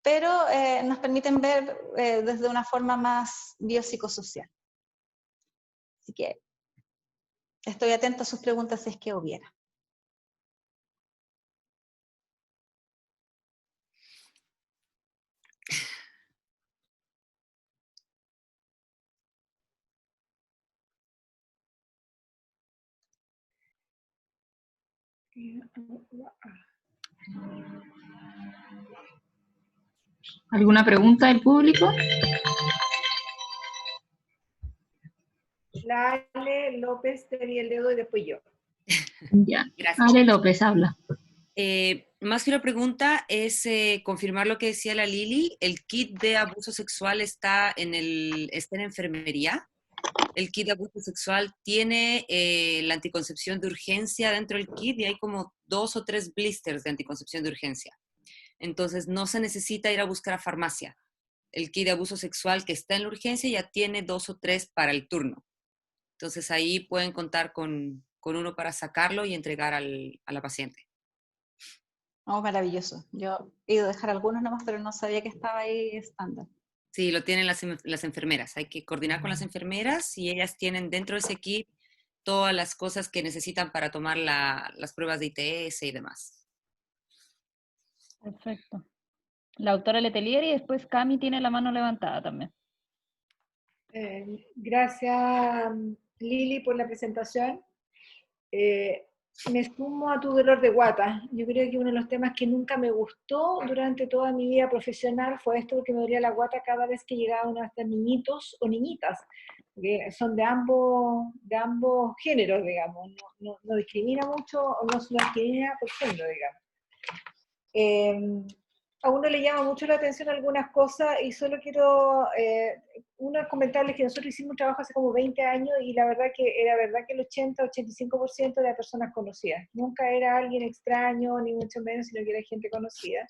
pero nos permiten ver desde una forma más biopsicosocial. Así que estoy atenta a sus preguntas si es que hubiera. ¿Alguna pregunta del público? La Ale López tenía el dedo y después yo. Ya. Gracias. Ale López, habla. Más que una pregunta, es confirmar lo que decía la Lili. ¿El kit de abuso sexual está en enfermería? El kit de abuso sexual tiene la anticoncepción de urgencia dentro del kit y hay como 2 o 3 blisters de anticoncepción de urgencia. Entonces no se necesita ir a buscar a farmacia. El kit de abuso sexual que está en la urgencia ya tiene 2 o 3 para el turno. Entonces ahí pueden contar con uno para sacarlo y entregar a la paciente. Oh, maravilloso. Yo he ido a dejar algunos nomás, pero no sabía que estaba ahí estándar. Sí, lo tienen las enfermeras. Hay que coordinar con las enfermeras y ellas tienen dentro de ese kit todas las cosas que necesitan para tomar las pruebas de ITS y demás. Perfecto. La doctora Letelier y después Cami tiene la mano levantada también. Gracias, Lili, por la presentación. Me sumo a tu dolor de guata. Yo creo que uno de los temas que nunca me gustó durante toda mi vida profesional fue esto, porque me dolía la guata cada vez que llegaba uno de estos niñitos o niñitas, que son de ambos géneros, digamos. No discrimina mucho, o no se discrimina por género, digamos. A uno le llama mucho la atención algunas cosas y solo quiero comentarles que nosotros hicimos un trabajo hace como 20 años y la verdad que era verdad que el 80-85% de las personas conocidas. Nunca era alguien extraño, ni mucho menos, sino que era gente conocida.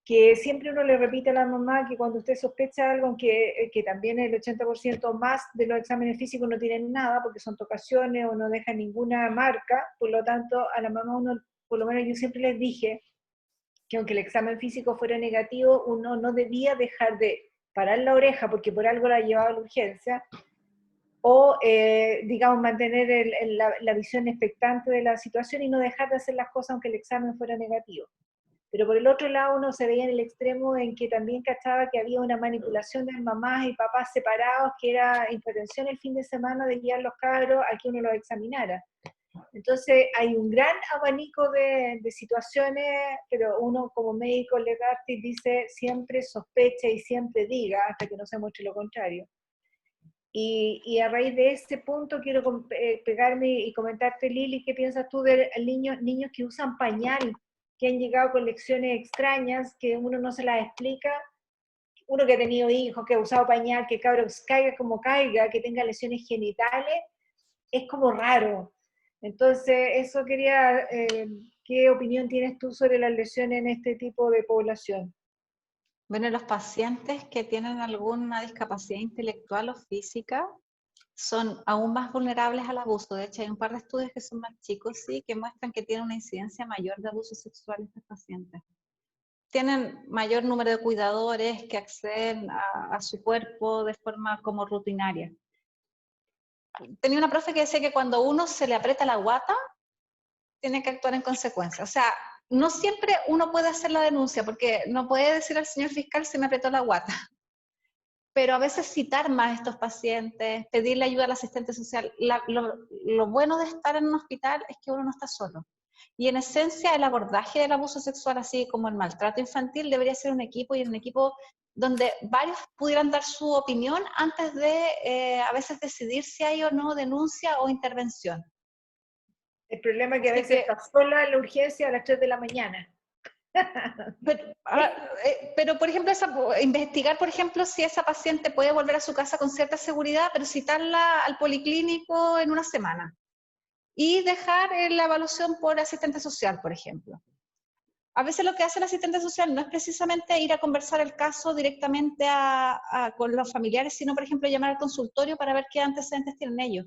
Que siempre uno le repite a la mamá que cuando usted sospecha algo, que también el 80% más de los exámenes físicos no tienen nada porque son tocaciones o no dejan ninguna marca, por lo tanto a la mamá uno, por lo menos yo siempre les dije, que aunque el examen físico fuera negativo, uno no debía dejar de parar la oreja porque por algo la llevaba a la urgencia, o, digamos, mantener la visión expectante de la situación y no dejar de hacer las cosas aunque el examen fuera negativo. Pero por el otro lado uno se veía en el extremo en que también cachaba que había una manipulación de mamás y papás separados, que era intervención el fin de semana de guiar los cabros a que uno los examinara. Entonces hay un gran abanico de situaciones, pero uno como médico legal dice siempre sospecha y siempre diga hasta que no se muestre lo contrario. Y a raíz de ese punto quiero pegarme y comentarte, Lili, ¿qué piensas tú de niños que usan pañal, que han llegado con lecciones extrañas, que uno no se las explica? Uno que ha tenido hijos, que ha usado pañal, que cabros caiga como caiga, que tenga lesiones genitales, es como raro. Entonces, eso quería, ¿qué opinión tienes tú sobre las lesiones en este tipo de población? Bueno, los pacientes que tienen alguna discapacidad intelectual o física son aún más vulnerables al abuso. De hecho, hay un par de estudios que son más chicos, sí, que muestran que tienen una incidencia mayor de abuso sexual estos pacientes. Tienen mayor número de cuidadores que acceden a su cuerpo de forma como rutinaria. Tenía una profe que decía que cuando uno se le aprieta la guata, tiene que actuar en consecuencia. O sea, no siempre uno puede hacer la denuncia, porque no puede decir al señor fiscal se me apretó la guata. Pero a veces citar más a estos pacientes, pedirle ayuda al asistente social. Lo bueno de estar en un hospital es que uno no está solo. Y en esencia el abordaje del abuso sexual, así como el maltrato infantil, debería ser un equipo, y un equipo donde varios pudieran dar su opinión antes de a veces decidir si hay o no denuncia o intervención. El problema es que a veces estás sola en la urgencia a las 3 de la mañana. Pero, por ejemplo, investigar, por ejemplo, si esa paciente puede volver a su casa con cierta seguridad, pero citarla al policlínico en una semana. Y dejar la evaluación por asistente social, por ejemplo. A veces lo que hace el asistente social no es precisamente ir a conversar el caso directamente con los familiares, sino, por ejemplo, llamar al consultorio para ver qué antecedentes tienen ellos.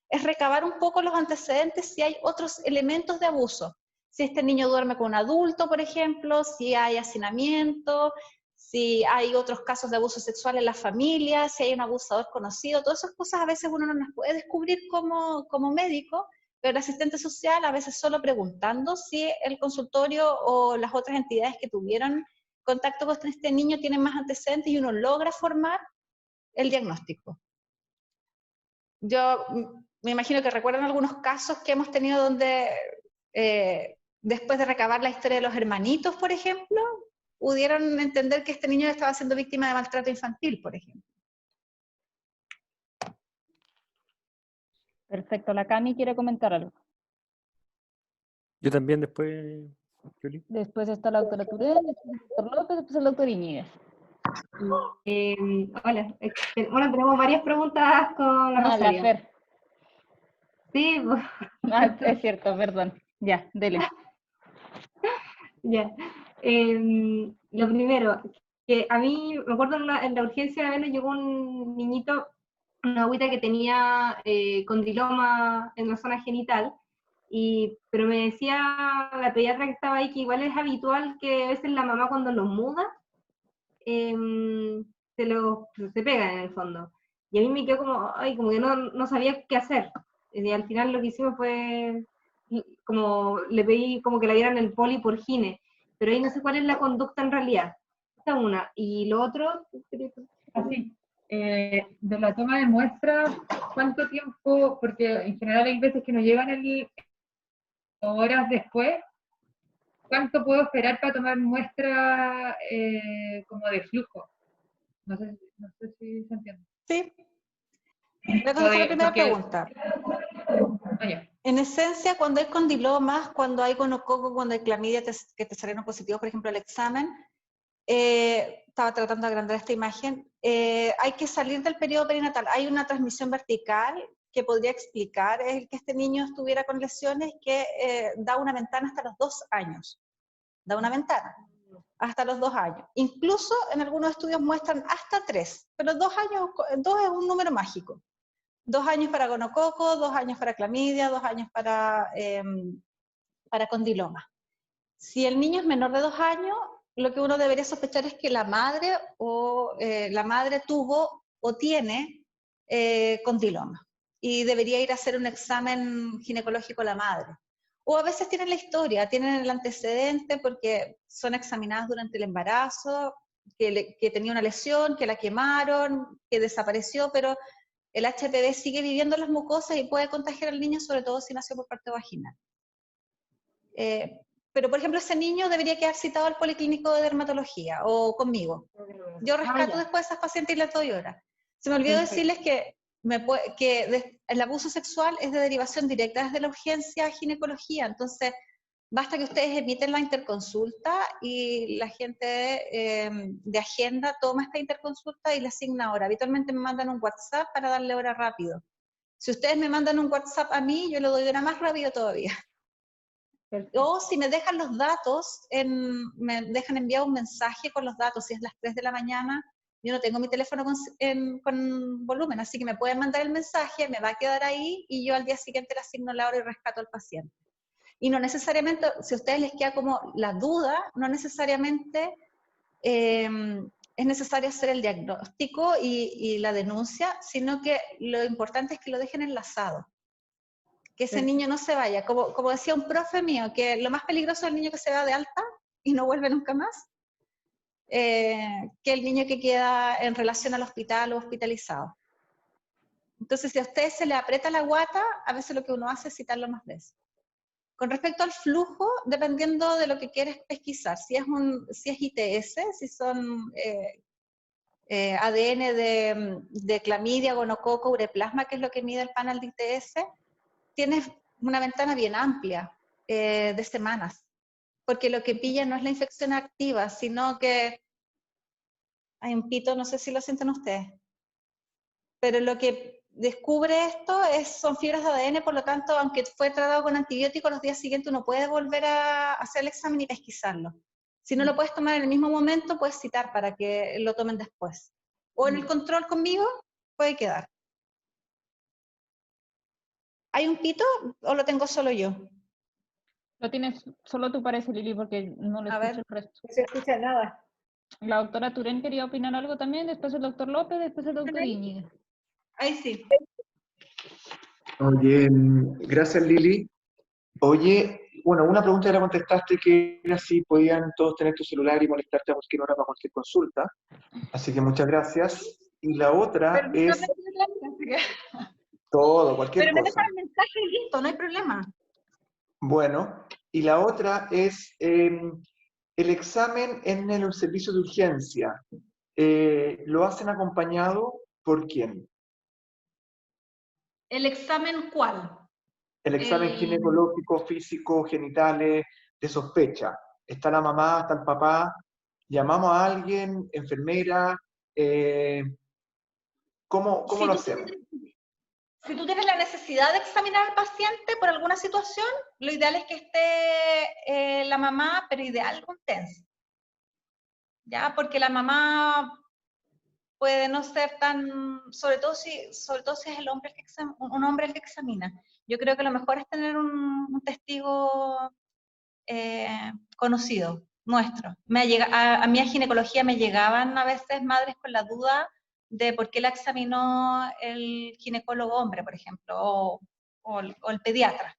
Es recabar un poco los antecedentes si hay otros elementos de abuso. Si este niño duerme con un adulto, por ejemplo, si hay hacinamiento, si hay otros casos de abuso sexual en la familia, si hay un abusador conocido, todas esas cosas a veces uno no las puede descubrir como médico, pero el asistente social a veces solo preguntando si el consultorio o las otras entidades que tuvieron contacto con este niño tienen más antecedentes y uno logra formar el diagnóstico. Yo me imagino que recuerdan algunos casos que hemos tenido donde después de recabar la historia de los hermanitos, por ejemplo, pudieron entender que este niño estaba siendo víctima de maltrato infantil, por ejemplo. Perfecto, la Cami quiere comentar algo. Yo también después, Juli. Después está la doctora Turén, después el doctor López, después el doctor Iñiguez. Hola, bueno, tenemos varias preguntas con la La Rosario. Fer. Sí, pues, Es cierto, perdón. Ya, dele. ya. Lo primero, que a mí, me acuerdo en la urgencia de verlo, llegó un niñito, una agüita que tenía condiloma en la zona genital, pero me decía la pediatra que estaba ahí que igual es habitual que a veces la mamá cuando los muda, se pegan en el fondo. Y a mí me quedó como, ay, como que no sabía qué hacer. Y al final lo que hicimos fue, como le pedí como que la dieran el poli por gine, pero ahí no sé cuál es la conducta en realidad. Esta es una. Y lo otro... Así, de la toma de muestras, ¿cuánto tiempo? Porque en general hay veces que nos llegan horas después. ¿Cuánto puedo esperar para tomar muestra como de flujo? No sé si se entiende. Sí. Voy a contestar la primera pregunta. Oye, En esencia, cuando hay condilomas, cuando hay gonococo, cuando hay clamidia que te salieron positivos, por ejemplo, al examen, estaba tratando de agrandar esta imagen, hay que salir del periodo perinatal. Hay una transmisión vertical que podría explicar el que este niño estuviera con lesiones que da una ventana hasta los 2 años. Da una ventana hasta los 2 años. Incluso en algunos estudios muestran hasta 3, pero 2 años, 2 es un número mágico. 2 años para gonococo, 2 años para clamidia, 2 años para condiloma. Si el niño es menor de 2 años, lo que uno debería sospechar es que la madre tuvo o tiene condiloma y debería ir a hacer un examen ginecológico la madre. O a veces tienen la historia, tienen el antecedente porque son examinadas durante el embarazo, que tenía una lesión, que la quemaron, que desapareció, pero el HPV sigue viviendo en las mucosas y puede contagiar al niño, sobre todo si nació por parto vaginal. Pero, por ejemplo, ese niño debería quedar citado al policlínico de dermatología o conmigo. Yo rescato después a esas pacientes y les doy hora. Se me olvidó decirles que el abuso sexual es de derivación directa desde la urgencia a ginecología, entonces basta que ustedes emiten la interconsulta y la gente de agenda toma esta interconsulta y le asigna hora. Habitualmente me mandan un WhatsApp para darle hora rápido. Si ustedes me mandan un WhatsApp a mí, yo le doy hora más rápido todavía. O si me dejan los datos, me dejan enviar un mensaje con los datos, si es las 3 de la mañana, yo no tengo mi teléfono con volumen, así que me pueden mandar el mensaje, me va a quedar ahí y yo al día siguiente le asigno la hora y rescato al paciente. Y no necesariamente, si a ustedes les queda como la duda, no necesariamente es necesario hacer el diagnóstico y la denuncia, sino que lo importante es que lo dejen enlazado. Que ese niño no se vaya. Como decía un profe mío, que lo más peligroso es el niño que se va de alta y no vuelve nunca más, que el niño que queda en relación al hospital o hospitalizado. Entonces, si a usted se le aprieta la guata, a veces lo que uno hace es citarlo más veces. Con respecto al flujo, dependiendo de lo que quieres pesquisar, si es ITS, si son ADN de clamidia, gonococo, ureplasma, que es lo que mide el panel de ITS, tienes una ventana bien amplia de semanas, porque lo que pilla no es la infección activa, sino que hay un pito, no sé si lo sienten ustedes, pero lo que descubre esto son fibras de ADN, por lo tanto, aunque fue tratado con antibióticos, los días siguientes uno puede volver a hacer el examen y pesquisarlo. Si no lo puedes tomar en el mismo momento, puedes citar para que lo tomen después. O en el control conmigo, puede quedar. ¿Hay un pito o lo tengo solo yo? Lo tienes solo tú, parece, Lili, porque no lo escucho el resto. No se escucha nada. La doctora Turén quería opinar algo también, después el doctor López, después el doctor Iñiguez. Ahí sí. Oye, gracias Lili. Oye, bueno, una pregunta ya la contestaste, que era si podían todos tener tu celular y molestarte a cualquier hora para cualquier consulta. Así que muchas gracias. Y la otra es... Todo, cualquier cosa. Pero me dejan el mensaje y listo, no hay problema. Bueno, y la otra es el examen en el servicio de urgencia. ¿Lo hacen acompañado por quién? ¿El examen cuál? El examen ginecológico, físico, genitales, de sospecha. Está la mamá, está el papá, llamamos a alguien, enfermera, ¿cómo Si lo tú hacemos? Si tú tienes la necesidad de examinar al paciente por alguna situación, lo ideal es que esté la mamá, pero ideal con TENS. ¿Ya? Porque la mamá puede no ser tan, sobre todo si es el hombre el que un hombre el que examina. Yo creo que lo mejor es tener un testigo conocido, nuestro. A mí a ginecología me llegaban a veces madres con la duda de por qué la examinó el ginecólogo hombre, por ejemplo, o el pediatra,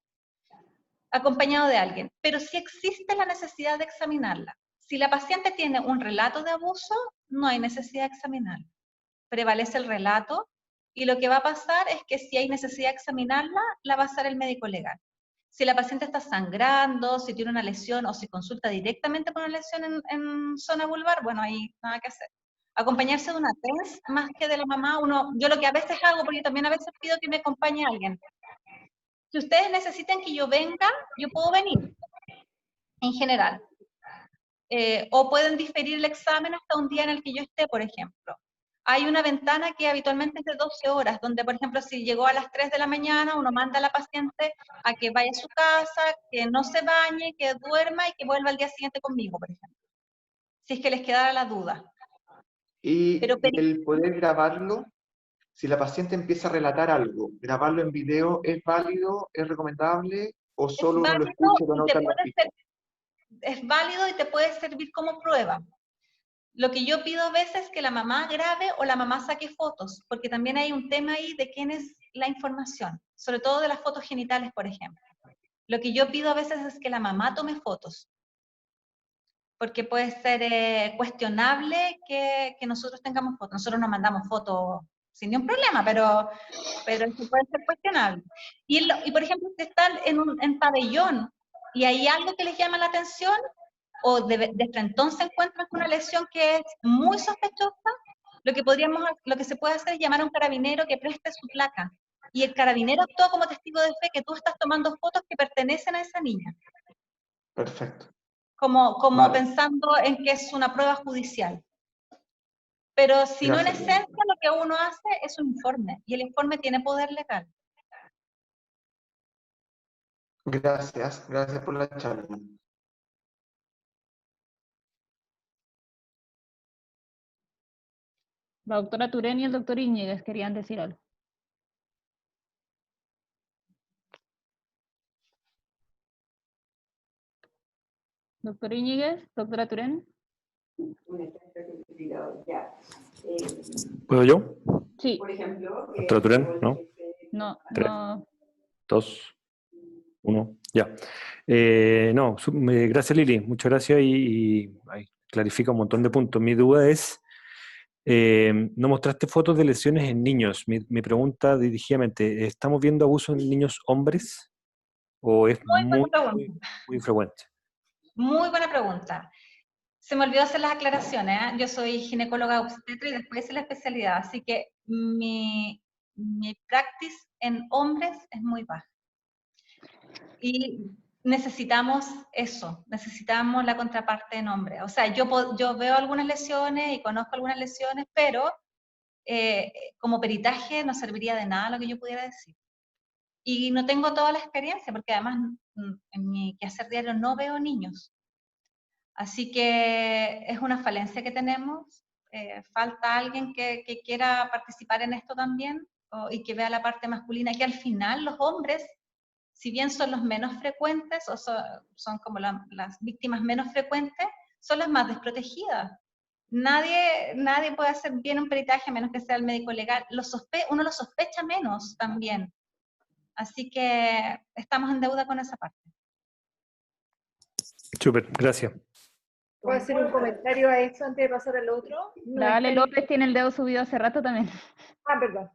acompañado de alguien. Pero sí existe la necesidad de examinarla. Si la paciente tiene un relato de abuso, no hay necesidad de examinarla. Prevalece el relato y lo que va a pasar es que si hay necesidad de examinarla, la va a hacer el médico legal. Si la paciente está sangrando, si tiene una lesión o si consulta directamente por una lesión en zona vulvar, bueno, ahí nada que hacer. Acompañarse de una TENS más que de la mamá, yo lo que a veces hago, porque también a veces pido que me acompañe alguien. Si ustedes necesitan que yo venga, yo puedo venir, en general. O pueden diferir el examen hasta un día en el que yo esté, por ejemplo. Hay una ventana que habitualmente es de 12 horas, donde, por ejemplo, si llegó a las 3 de la mañana, uno manda a la paciente a que vaya a su casa, que no se bañe, que duerma y que vuelva al día siguiente conmigo, por ejemplo. Si es que les quedara la duda. Y el poder grabarlo, si la paciente empieza a relatar algo, grabarlo en video, ¿es válido, es recomendable o solo uno lo escucha y lo anota en la ficha? Es válido y te puede servir como prueba. Lo que yo pido a veces es que la mamá grabe o la mamá saque fotos, porque también hay un tema ahí de quién es la información, sobre todo de las fotos genitales, por ejemplo. Lo que yo pido a veces es que la mamá tome fotos, porque puede ser cuestionable que nosotros tengamos fotos. Nosotros nos mandamos fotos sin ningún problema, pero eso puede ser cuestionable. Y por ejemplo, si están en pabellón y hay algo que les llama la atención, o de frente se encuentran con una lesión que es muy sospechosa, lo que se puede hacer es llamar a un carabinero que preste su placa. Y el carabinero actúa como testigo de fe que tú estás tomando fotos que pertenecen a esa niña. Perfecto. Como Vale. pensando en que es una prueba judicial. Pero si no, en esencia, lo que uno hace es un informe, y el informe tiene poder legal. Gracias por la charla. La doctora Turén y el doctor Íñiguez querían decir algo. Doctor Íñiguez, doctora Turén. ¿Puedo yo? Sí. Doctora Turén, ¿no? No, 3, no. 2, 1, ya. Gracias Lili, muchas gracias y clarifica un montón de puntos. Mi duda es, no mostraste fotos de lesiones en niños. Mi pregunta dirigidamente, ¿estamos viendo abuso en niños hombres? ¿O es muy frecuente? Muy buena pregunta. Se me olvidó hacer las aclaraciones, ¿eh? Yo soy ginecóloga obstetra y después hice la especialidad, así que mi practice en hombres es muy baja. Y necesitamos eso, necesitamos la contraparte en hombres. O sea, yo veo algunas lesiones y conozco algunas lesiones, pero como peritaje no serviría de nada lo que yo pudiera decir. Y no tengo toda la experiencia, porque además en mi quehacer diario no veo niños. Así que es una falencia que tenemos. Falta alguien que quiera participar en esto también y que vea la parte masculina, que al final los hombres, si bien son los menos frecuentes, o son como las víctimas menos frecuentes, son las más desprotegidas. Nadie puede hacer bien un peritaje a menos que sea el médico legal. Uno lo sospecha menos también. Así que estamos en deuda con esa parte. Súper, gracias. ¿Puedo hacer un comentario a eso antes de pasar al otro? Dale, López tiene el dedo subido hace rato también. Ah, perdón.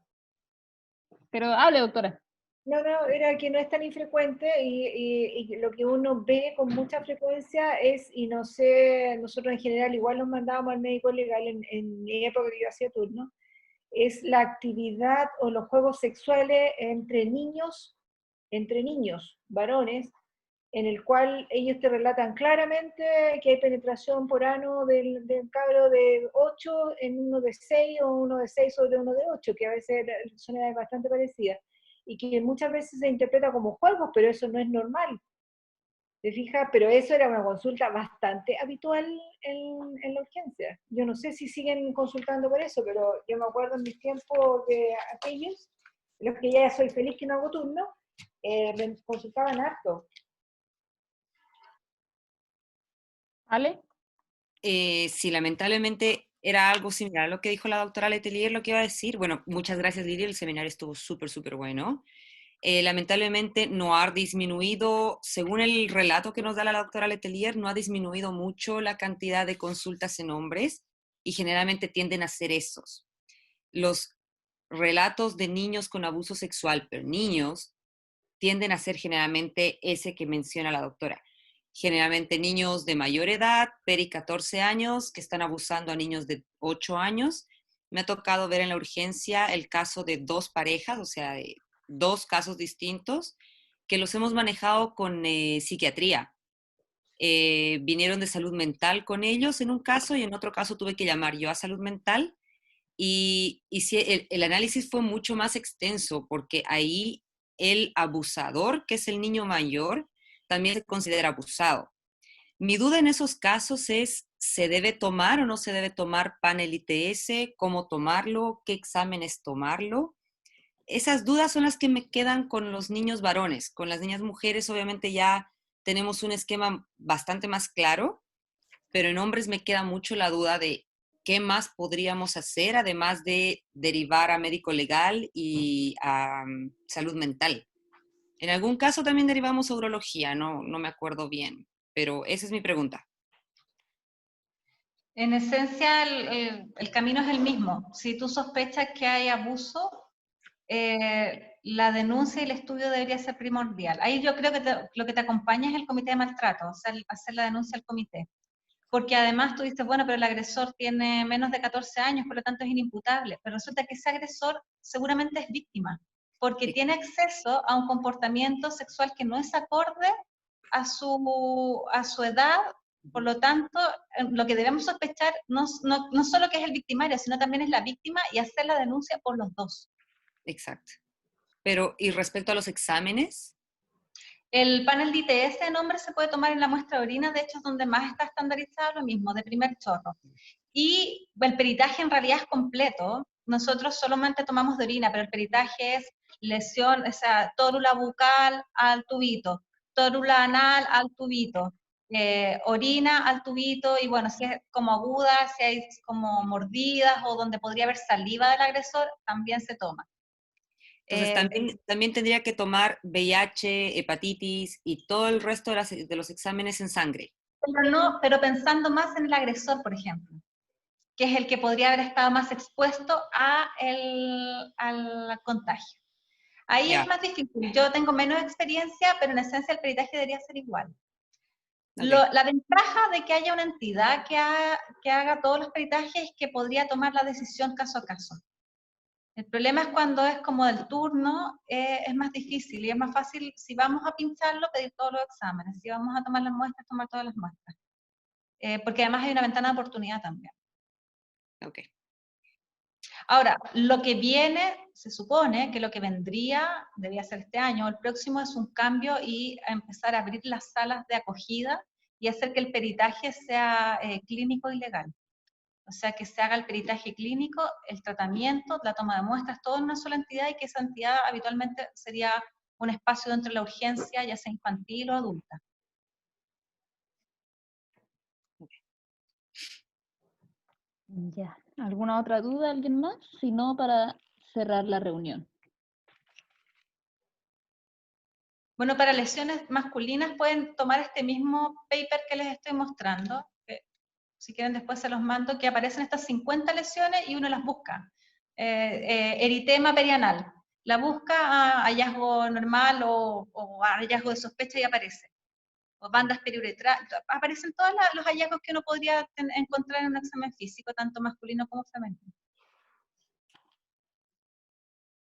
Pero hable, doctora. No, no, era que no es tan infrecuente y lo que uno ve con mucha frecuencia es, y no sé, nosotros en general igual nos mandábamos al médico legal en mi época que yo hacía turno, es la actividad o los juegos sexuales entre niños, varones, en el cual ellos te relatan claramente que hay penetración por ano del cabro de 8 en uno de 6 o uno de 6 sobre uno de 8, que a veces son edades bastante parecidas, y que muchas veces se interpreta como juegos, pero eso no es normal. ¿Te fijas? Pero eso era una consulta bastante habitual en la urgencia. Yo no sé si siguen consultando por eso, pero yo me acuerdo en mis tiempos de aquellos, los que ya soy feliz que no hago turno, me consultaban harto. ¿Ale? Sí, lamentablemente era algo similar a lo que dijo la doctora Letelier, lo que iba a decir. Bueno, muchas gracias, Lili, el seminario estuvo súper, súper bueno. Lamentablemente no ha disminuido, según el relato que nos da la doctora Letelier, no ha disminuido mucho la cantidad de consultas en hombres y generalmente tienden a ser esos. Los relatos de niños con abuso sexual, pero niños, tienden a ser generalmente ese que menciona la doctora. Generalmente niños de mayor edad, peri 14 años, que están abusando a niños de 8 años. Me ha tocado ver en la urgencia el caso de 2 parejas, o sea, de 2 casos distintos, que los hemos manejado con psiquiatría. Vinieron de salud mental con ellos en un caso y en otro caso tuve que llamar yo a salud mental. Y sí, el análisis fue mucho más extenso porque ahí el abusador, que es el niño mayor, también se considera abusado. Mi duda en esos casos es, ¿se debe tomar o no se debe tomar panel ITS? ¿Cómo tomarlo? ¿Qué exámenes tomarlo? Esas dudas son las que me quedan con los niños varones. Con las niñas mujeres obviamente ya tenemos un esquema bastante más claro, pero en hombres me queda mucho la duda de qué más podríamos hacer, además de derivar a médico legal y a salud mental. En algún caso también derivamos a urología, no me acuerdo bien, pero esa es mi pregunta. En esencia, el camino es el mismo. Si tú sospechas que hay abuso, la denuncia y el estudio debería ser primordial. Ahí yo creo que lo que te acompaña es el comité de maltrato, o sea, hacer la denuncia al comité. Porque además tú dices, bueno, pero el agresor tiene menos de 14 años, por lo tanto es inimputable. Pero resulta que ese agresor seguramente es víctima, porque tiene acceso a un comportamiento sexual que no es acorde a su edad. Por lo tanto, lo que debemos sospechar no solo que es el victimario, sino también es la víctima y hacer la denuncia por los dos. Exacto. Pero, ¿y respecto a los exámenes? El panel de ITS en hombres se puede tomar en la muestra de orina, de hecho es donde más está estandarizado lo mismo, de primer chorro. Y el peritaje en realidad es completo, nosotros solamente tomamos de orina, pero el peritaje es lesión, o sea, tórula bucal al tubito, tórula anal al tubito, orina al tubito, y bueno, si es como aguda, si hay como mordidas o donde podría haber saliva del agresor, también se toma. Entonces también tendría que tomar VIH, hepatitis y todo el resto de los exámenes en sangre. Pero pensando más en el agresor, por ejemplo, que es el que podría haber estado más expuesto al contagio. Ahí es más difícil. Yo tengo menos experiencia, pero en esencia el peritaje debería ser igual. Okay. La ventaja de que haya una entidad que haga todos los peritajes es que podría tomar la decisión caso a caso. El problema es cuando es como del turno, es más difícil y es más fácil, si vamos a pincharlo, pedir todos los exámenes. Si vamos a tomar las muestras, tomar todas las muestras. Porque además hay una ventana de oportunidad también. Ok. Ahora, lo que viene, se supone que lo que vendría, debía ser este año, el próximo es un cambio y a empezar a abrir las salas de acogida y hacer que el peritaje sea clínico y legal. O sea, que se haga el peritaje clínico, el tratamiento, la toma de muestras, todo en una sola entidad y que esa entidad habitualmente sería un espacio dentro de la urgencia, ya sea infantil o adulta. Ya. ¿Alguna otra duda, alguien más? Si no, para cerrar la reunión. Bueno, para lesiones masculinas pueden tomar este mismo paper que les estoy mostrando. Si quieren después se los mando, que aparecen estas 50 lesiones y uno las busca. Eritema perianal. la busca a hallazgo normal o a hallazgo de sospecha y aparece. O bandas periuretrales, aparecen todos los hallazgos que uno podría encontrar en un examen físico, tanto masculino como femenino.